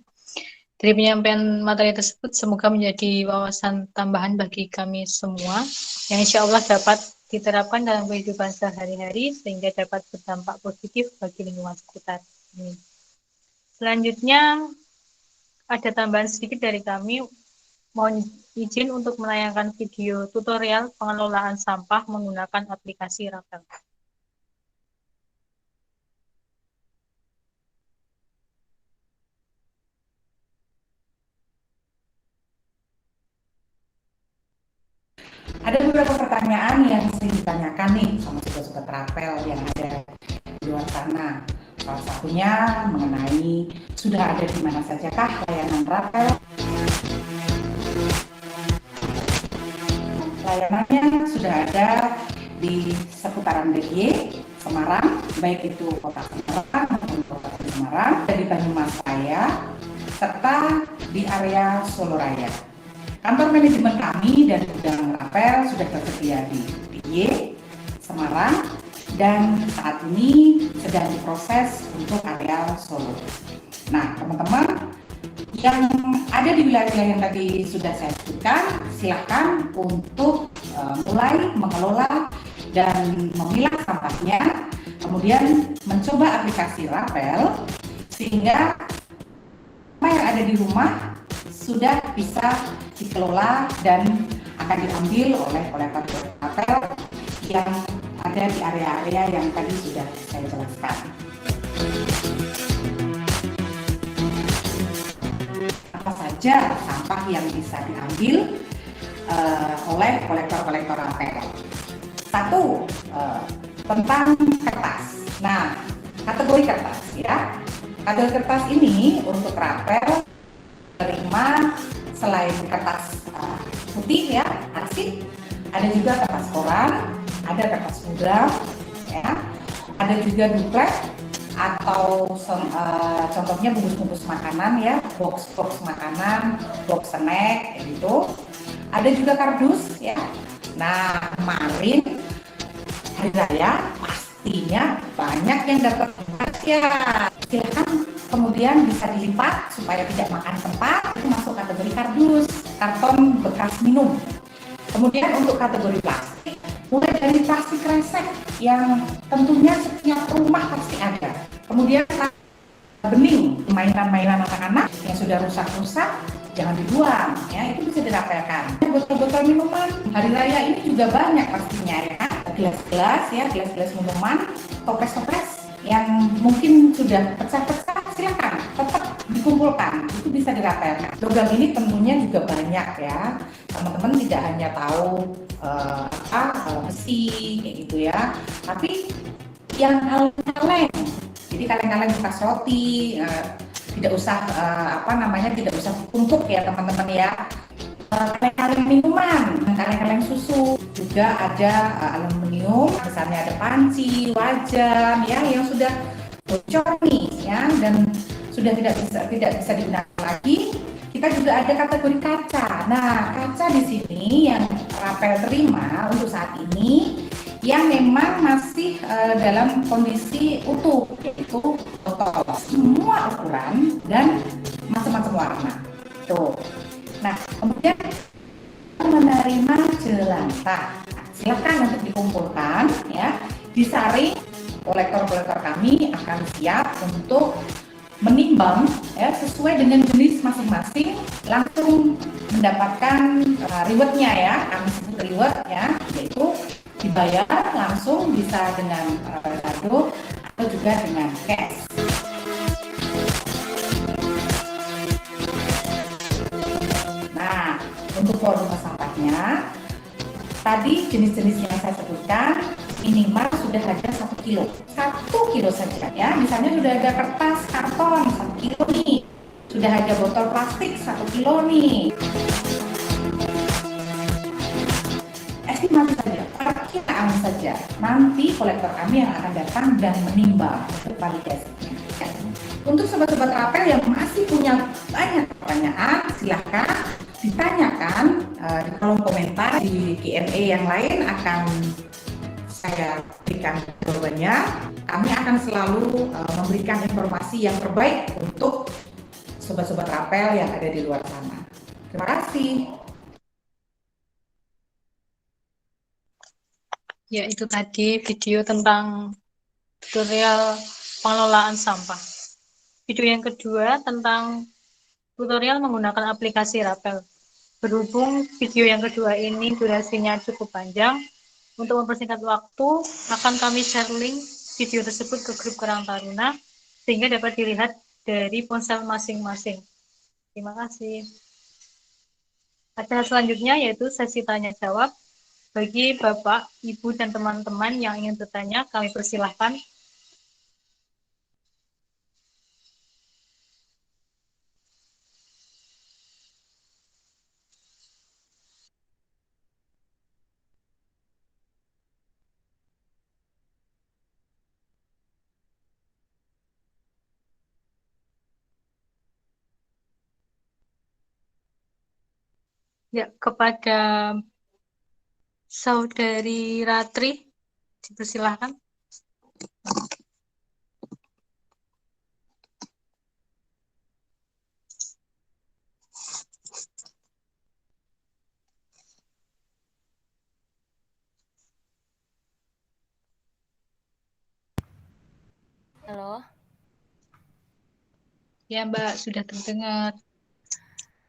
Dari penyampaian materi tersebut semoga menjadi wawasan tambahan bagi kami semua yang insya Allah dapat diterapkan dalam kehidupan sehari-hari sehingga dapat berdampak positif bagi lingkungan sekitar. Selanjutnya ada tambahan sedikit dari kami. Mohon izin untuk menayangkan video tutorial pengelolaan sampah menggunakan aplikasi Rapel. Ada beberapa pertanyaan yang sering ditanyakan nih sama sobat-sobat Rapel yang ada di luar sana. Salah satunya mengenai sudah ada di mana sajakah layanan Rapel? Layanannya sudah ada di seputaran DIY Semarang, baik itu Kota Semarang maupun Kota Semarang, di Banyumas Raya, serta di area Solo Raya. Kantor manajemen kami dan gudang Rapel sudah tersedia di DIY Semarang dan saat ini sedang diproses untuk area Solo. Nah, teman-teman yang ada di wilayah yang tadi sudah saya sebutkan, silakan untuk mulai mengelola dan memilah sampahnya, kemudian mencoba aplikasi Rapel sehingga apa yang ada di rumah sudah bisa dikelola dan akan diambil oleh kolektor Rapel yang ada di area-area yang tadi sudah saya jelaskan. Apa saja sampah yang bisa diambil oleh kolektor-kolektor Rapel? Satu, tentang kertas. Nah, kategori kertas ya. Kategori kertas ini untuk Rapel terima selain kertas putih ya, arsip, ada juga kertas koran, ada kertas mudah, ya, ada juga duplex atau contohnya bungkus-bungkus makanan ya, box-box makanan, box snack gitu. Ada juga kardus ya. Nah, kemarin hari raya pastinya banyak yang dapat ya. Silakan kemudian bisa dilipat supaya tidak makan tempat, itu masuk kategori kardus, karton bekas minum. Kemudian untuk kategori plastik, mulai dari plastik kresek yang tentunya setiap rumah pasti ada. Kemudian bening, mainan-mainan anak-anak yang sudah rusak-rusak, jangan dibuang, ya itu bisa dirapelkan. Botol-botol minuman, hari raya ini juga banyak pastinya ya, gelas-gelas ya, gelas-gelas minuman, toples-toples yang mungkin sudah pecah-pecah, silakan tetap dikumpulkan, itu bisa dirapelkan. Logam ini tentunya juga banyak ya, teman-teman tidak hanya tahu besi kayak gitu ya, tapi yang kaleng-kaleng, jadi kaleng-kaleng bekas roti, tidak usah tidak usah tumpuk ya teman-teman ya. Kaleng-kaleng minuman, kaleng-kaleng susu, juga ada aluminium, misalnya ada panci, wajan ya yang sudah bocor nih ya dan sudah tidak bisa digunakan lagi. Kita juga ada kategori kaca. Nah, kaca di sini yang Rapel terima untuk saat ini yang memang masih dalam kondisi utuh, yaitu botol semua ukuran dan macam-macam warna. Tuh. Nah, kemudian menerima jelantah. Silakan untuk dikumpulkan ya, disaring. Kolektor-kolektor kami akan siap untuk menimbang ya sesuai dengan jenis masing-masing, langsung mendapatkan rewardnya ya, kami sebut reward ya, yaitu dibayar langsung bisa dengan saldo atau juga dengan cash. Nah, untuk volume sampahnya, tadi jenis-jenis yang saya sebutkan minimal sudah ada 1 kilo. 1 kilo saja ya, misalnya sudah ada kertas karton 1 kilo nih, sudah ada botol plastik 1 kilo nih. Estimasi saja, perkiraan saja. Nanti kolektor kami yang akan datang dan menimbang validasinya. Untuk sobat-sobat Rapel yang masih punya banyak pertanyaan, silahkan ditanyakan di kolom komentar, di Q&A yang lain akan saya berikan jawabannya. Kami akan selalu memberikan informasi yang terbaik untuk sobat-sobat Rapel yang ada di luar sana. Terima kasih. Ya, itu tadi video tentang tutorial pengelolaan sampah. Video yang kedua tentang tutorial menggunakan aplikasi Rapel. Berhubung video yang kedua ini durasinya cukup panjang, untuk mempersingkat waktu, akan kami share link video tersebut ke grup Karang Taruna, sehingga dapat dilihat dari ponsel masing-masing. Terima kasih. Acara selanjutnya yaitu sesi tanya-jawab. Bagi Bapak, Ibu, dan teman-teman yang ingin bertanya, kami persilahkan. Ya, kepada Saudari Ratri, dipersilahkan. Halo, Ya, Mbak, sudah terdengar.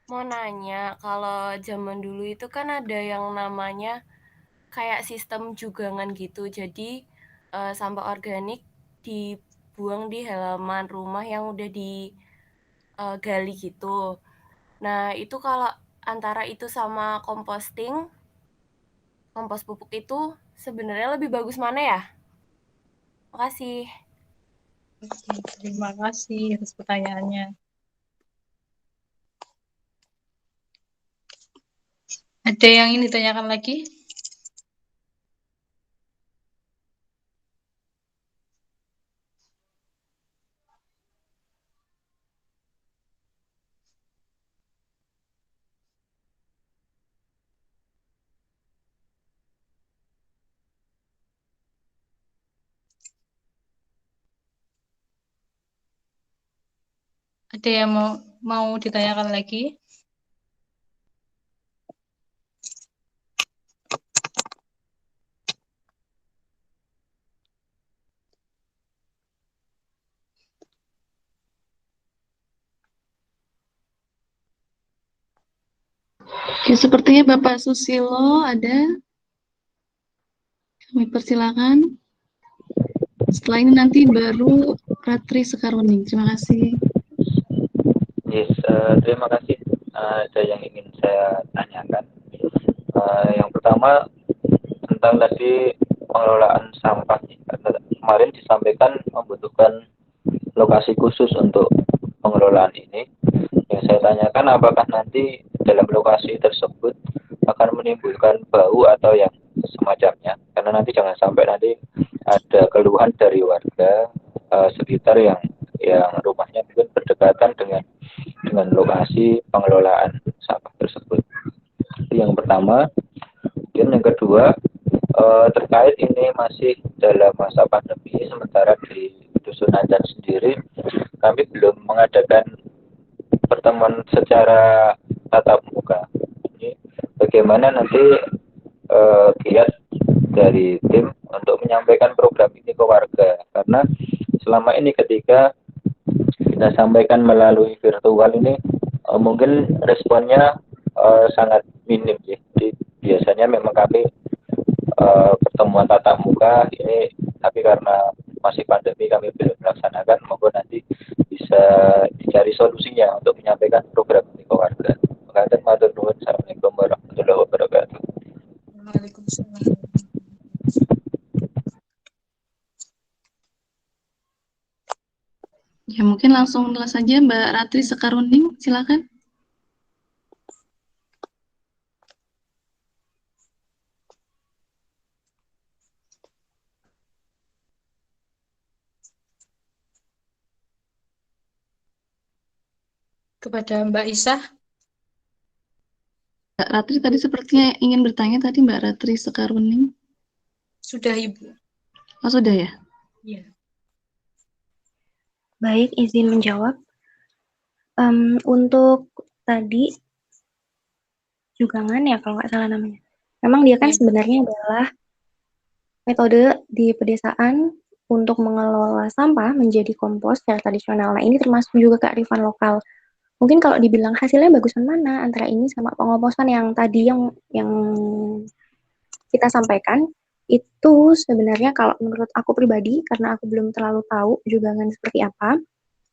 mau nanya, kalau zaman dulu itu kan ada yang namanya kayak sistem jugangan gitu. Jadi sampah organik dibuang di halaman rumah yang udah digali gitu. Nah, itu kalau antara itu sama composting, kompos pupuk itu sebenarnya lebih bagus mana ya? Makasih. Oke, terima kasih atas pertanyaannya. Ada yang ingin ditanyakan lagi? Ada yang mau ditanyakan lagi? Oke, sepertinya Bapak Susilo ada. Kami persilakan. Setelah ini nanti baru Ratri Sekaruni. Terima kasih. Yes, terima kasih. Ada yang ingin saya tanyakan. Yang pertama tentang tadi pengelolaan sampah. Kemarin disampaikan membutuhkan lokasi khusus untuk pengelolaan ini. Yang saya tanyakan apakah nanti dalam lokasi tersebut akan menimbulkan bau atau yang semacamnya. Karena nanti jangan sampai nanti ada keluhan dari warga sekitar yang rumahnya mungkin berdekatan dengan lokasi pengelolaan sampah tersebut. Itu yang pertama. Kemudian yang kedua, terkait ini masih dalam masa pandemi, sementara di Dusun Acan sendiri kami belum mengadakan pertemuan secara tatap muka. Ini bagaimana nanti giat dari tim untuk menyampaikan program ini ke warga, karena selama ini ketika kita sampaikan melalui virtual ini mungkin responnya sangat minim ya. Jadi biasanya memang kami pertemuan tatap muka ini, tapi karena masih pandemi kami belum melaksanakan. Moga nanti bisa dicari solusinya untuk menyampaikan program ini ke warga. Makasih, matur nuwun. Assalamualaikum warahmatullahi wabarakatuh. Waalaikumsalam. Ya, mungkin langsung saja Mbak Ratri Sekaruning, silakan. Kepada Mbak Isah. Mbak Ratri tadi sepertinya ingin bertanya tadi Mbak Ratri Sekaruning. Sudah, Ibu. Oh, sudah ya? Iya. Baik, izin menjawab. Untuk tadi jugangan ya kalau nggak salah namanya. Memang dia kan sebenarnya adalah metode di pedesaan untuk mengelola sampah menjadi kompos secara tradisional. Nah, ini termasuk juga kearifan lokal. Mungkin kalau dibilang hasilnya bagusan mana antara ini sama pengomposan yang tadi yang kita sampaikan, itu sebenarnya kalau menurut aku pribadi, karena aku belum terlalu tahu jugangan seperti apa,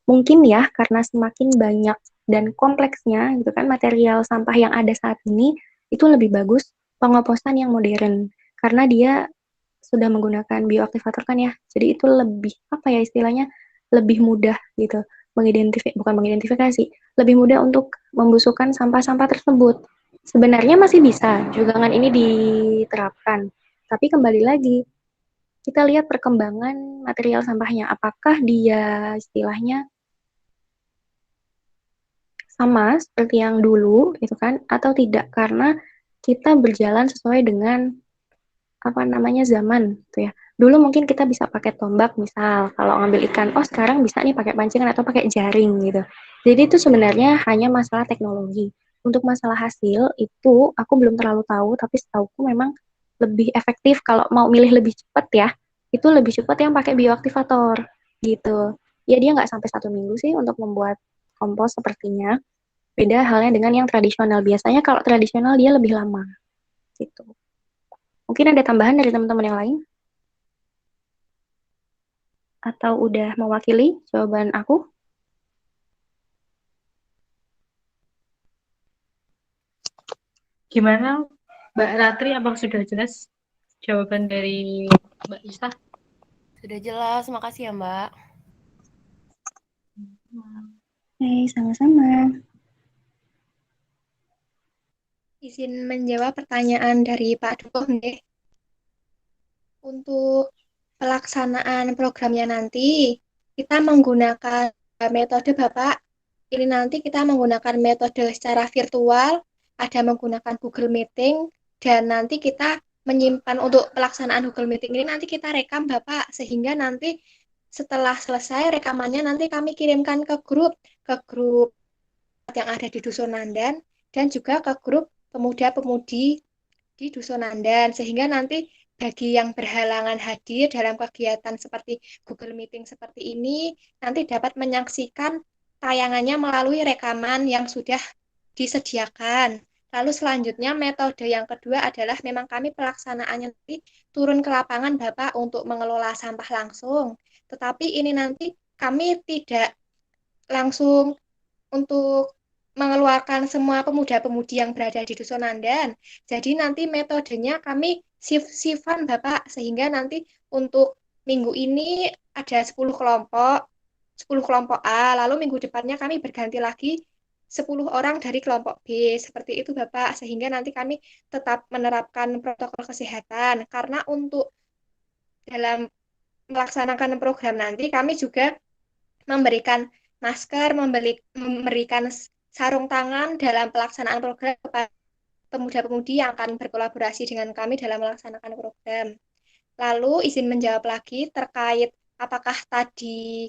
mungkin ya karena semakin banyak dan kompleksnya gitu kan material sampah yang ada saat ini, itu lebih bagus pengomposan yang modern karena dia sudah menggunakan bioaktivator kan ya. Jadi itu lebih apa ya istilahnya lebih mudah gitu bukan mengidentifikasi, lebih mudah untuk membusukkan sampah-sampah tersebut. Sebenarnya masih bisa jugangan ini diterapkan, tapi kembali lagi kita lihat perkembangan material sampahnya. Apakah dia istilahnya sama seperti yang dulu gitu kan atau tidak karena kita berjalan sesuai dengan apa namanya zaman gitu ya. Dulu mungkin kita bisa pakai tombak misal kalau ngambil ikan, oh sekarang bisa nih pakai pancingan atau pakai jaring gitu. Jadi itu sebenarnya hanya masalah teknologi. Untuk masalah hasil itu aku belum terlalu tahu, tapi setauku memang lebih efektif kalau mau milih lebih cepat ya. Itu lebih cepat yang pakai bioaktivator gitu. Ya dia nggak sampai 1 minggu sih untuk membuat kompos sepertinya. Beda halnya dengan yang tradisional. Biasanya kalau tradisional dia lebih lama gitu. Mungkin ada tambahan dari teman-teman yang lain? Atau udah mewakili jawaban aku? Gimana Mbak Ratri, apakah sudah jelas jawaban dari Mbak Isa? Sudah jelas, makasih ya Mbak. Sama-sama. Izin menjawab pertanyaan dari Pak Dukuh nih. Untuk pelaksanaan programnya nanti, kita menggunakan metode Bapak. Ini nanti kita menggunakan metode secara virtual, ada menggunakan Google Meeting, dan nanti kita menyimpan untuk pelaksanaan Google Meeting ini nanti kita rekam Bapak, sehingga nanti setelah selesai rekamannya nanti kami kirimkan ke grup yang ada di Dusun Nandan, dan juga ke grup pemuda-pemudi di Dusun Nandan, sehingga nanti bagi yang berhalangan hadir dalam kegiatan seperti Google Meeting seperti ini, nanti dapat menyaksikan tayangannya melalui rekaman yang sudah disediakan. Lalu selanjutnya metode yang kedua adalah memang kami pelaksanaannya nanti turun ke lapangan Bapak untuk mengelola sampah langsung. Tetapi ini nanti kami tidak langsung untuk mengeluarkan semua pemuda-pemudi yang berada di Dusun Nandan. Jadi nanti metodenya kami shift-shiftan Bapak, sehingga nanti untuk minggu ini ada 10 kelompok, 10 kelompok A, lalu minggu depannya kami berganti lagi 10 orang dari kelompok B. Seperti itu Bapak, sehingga nanti kami tetap menerapkan protokol kesehatan. Karena untuk dalam melaksanakan program nanti kami juga memberikan masker, memberikan sarung tangan dalam pelaksanaan program kepada pemuda-pemudi yang akan berkolaborasi dengan kami dalam melaksanakan program. Lalu izin menjawab lagi terkait apakah tadi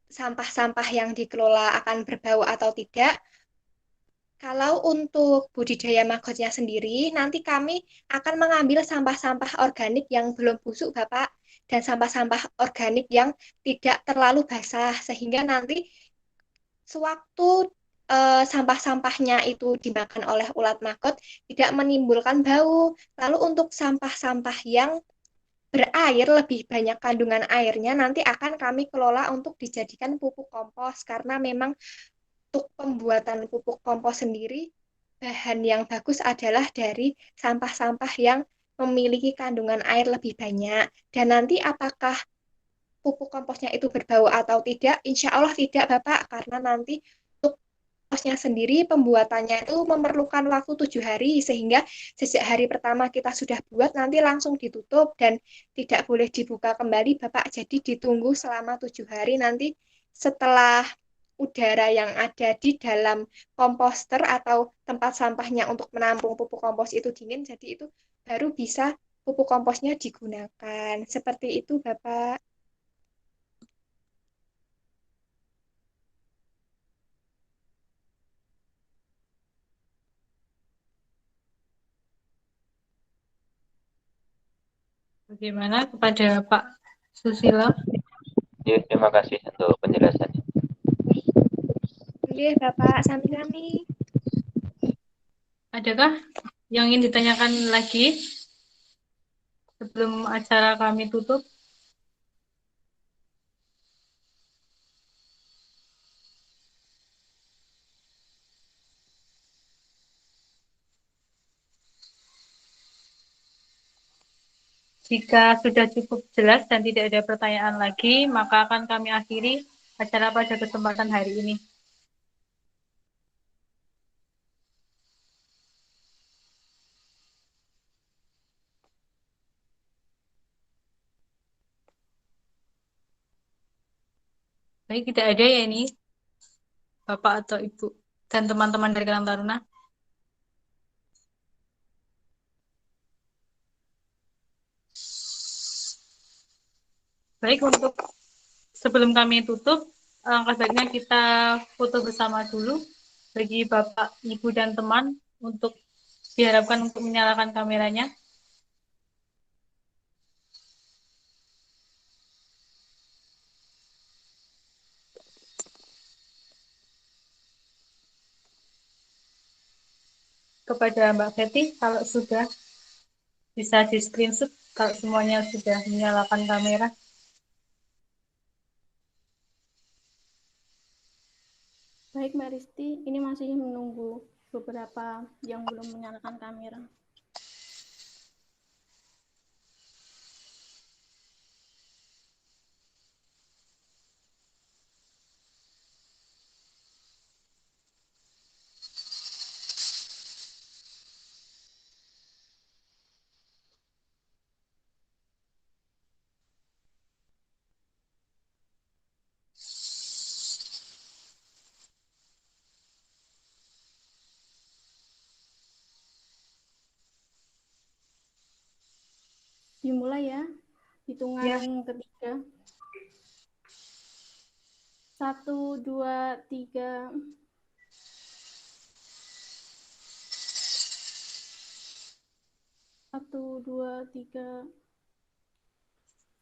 sampah-sampah yang dikelola akan berbau atau tidak. Kalau untuk budidaya maggotnya sendiri, nanti kami akan mengambil sampah-sampah organik yang belum busuk, Bapak, dan sampah-sampah organik yang tidak terlalu basah, sehingga nanti sewaktu sampah-sampahnya itu dimakan oleh ulat maggot tidak menimbulkan bau. Lalu untuk sampah-sampah yang berair, lebih banyak kandungan airnya, nanti akan kami kelola untuk dijadikan pupuk kompos, karena memang untuk pembuatan pupuk kompos sendiri, bahan yang bagus adalah dari sampah-sampah yang memiliki kandungan air lebih banyak. Dan nanti apakah pupuk komposnya itu berbau atau tidak? Insya Allah tidak, Bapak, karena nanti untuk komposnya sendiri pembuatannya itu memerlukan waktu 7 hari, sehingga sejak hari pertama kita sudah buat nanti langsung ditutup dan tidak boleh dibuka kembali, Bapak. Jadi ditunggu selama 7 hari, nanti setelah udara yang ada di dalam komposter atau tempat sampahnya untuk menampung pupuk kompos itu dingin, jadi itu baru bisa pupuk komposnya digunakan. Seperti itu, Bapak. Bagaimana kepada Pak Susilo? Ya, terima kasih untuk penjelasannya. Oke, Bapak Sami-Sami. Adakah yang ingin ditanyakan lagi sebelum acara kami tutup? Jika sudah cukup jelas dan tidak ada pertanyaan lagi, maka akan kami akhiri acara pada kesempatan hari ini. Baik, tidak ada ya ini, Bapak atau Ibu dan teman-teman dari Karang Taruna. Baik, untuk sebelum kami tutup, alangkah baiknya kita foto bersama dulu bagi Bapak, Ibu, dan teman untuk diharapkan untuk menyalakan kameranya. Kepada Mbak Betty, kalau sudah bisa di screenshot kalau semuanya sudah menyalakan kamera. Baik Mbak Risti, ini masih menunggu beberapa yang belum menyalakan kamera. Dimulai ya, hitungan ketiga. 1, 2, 3. Satu, dua, tiga.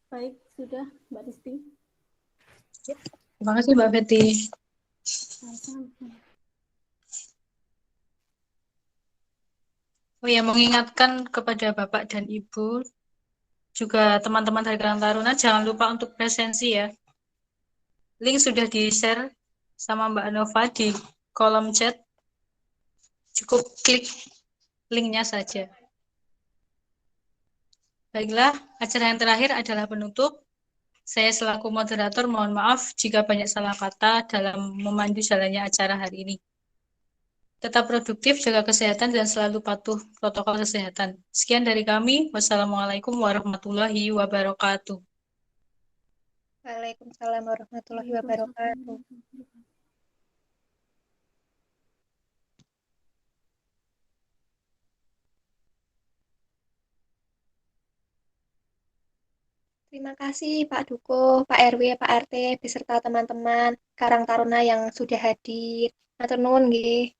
Baik, sudah Mbak Risti. Terima kasih Mbak Betty. Oh ya, mengingatkan kepada Bapak dan Ibu, juga teman-teman dari Karang Taruna, jangan lupa untuk presensi ya. Link sudah di-share sama Mbak Nova di kolom chat. Cukup klik linknya saja. Baiklah, acara yang terakhir adalah penutup. Saya selaku moderator mohon maaf jika banyak salah kata dalam memandu jalannya acara hari ini. Tetap produktif, jaga kesehatan, dan selalu patuh protokol kesehatan. Sekian dari kami. Wassalamualaikum warahmatullahi wabarakatuh. Waalaikumsalam warahmatullahi wabarakatuh. Terima kasih Pak Duko, Pak RW, Pak RT, beserta teman-teman Karang Taruna yang sudah hadir. Matur nuwun nggih.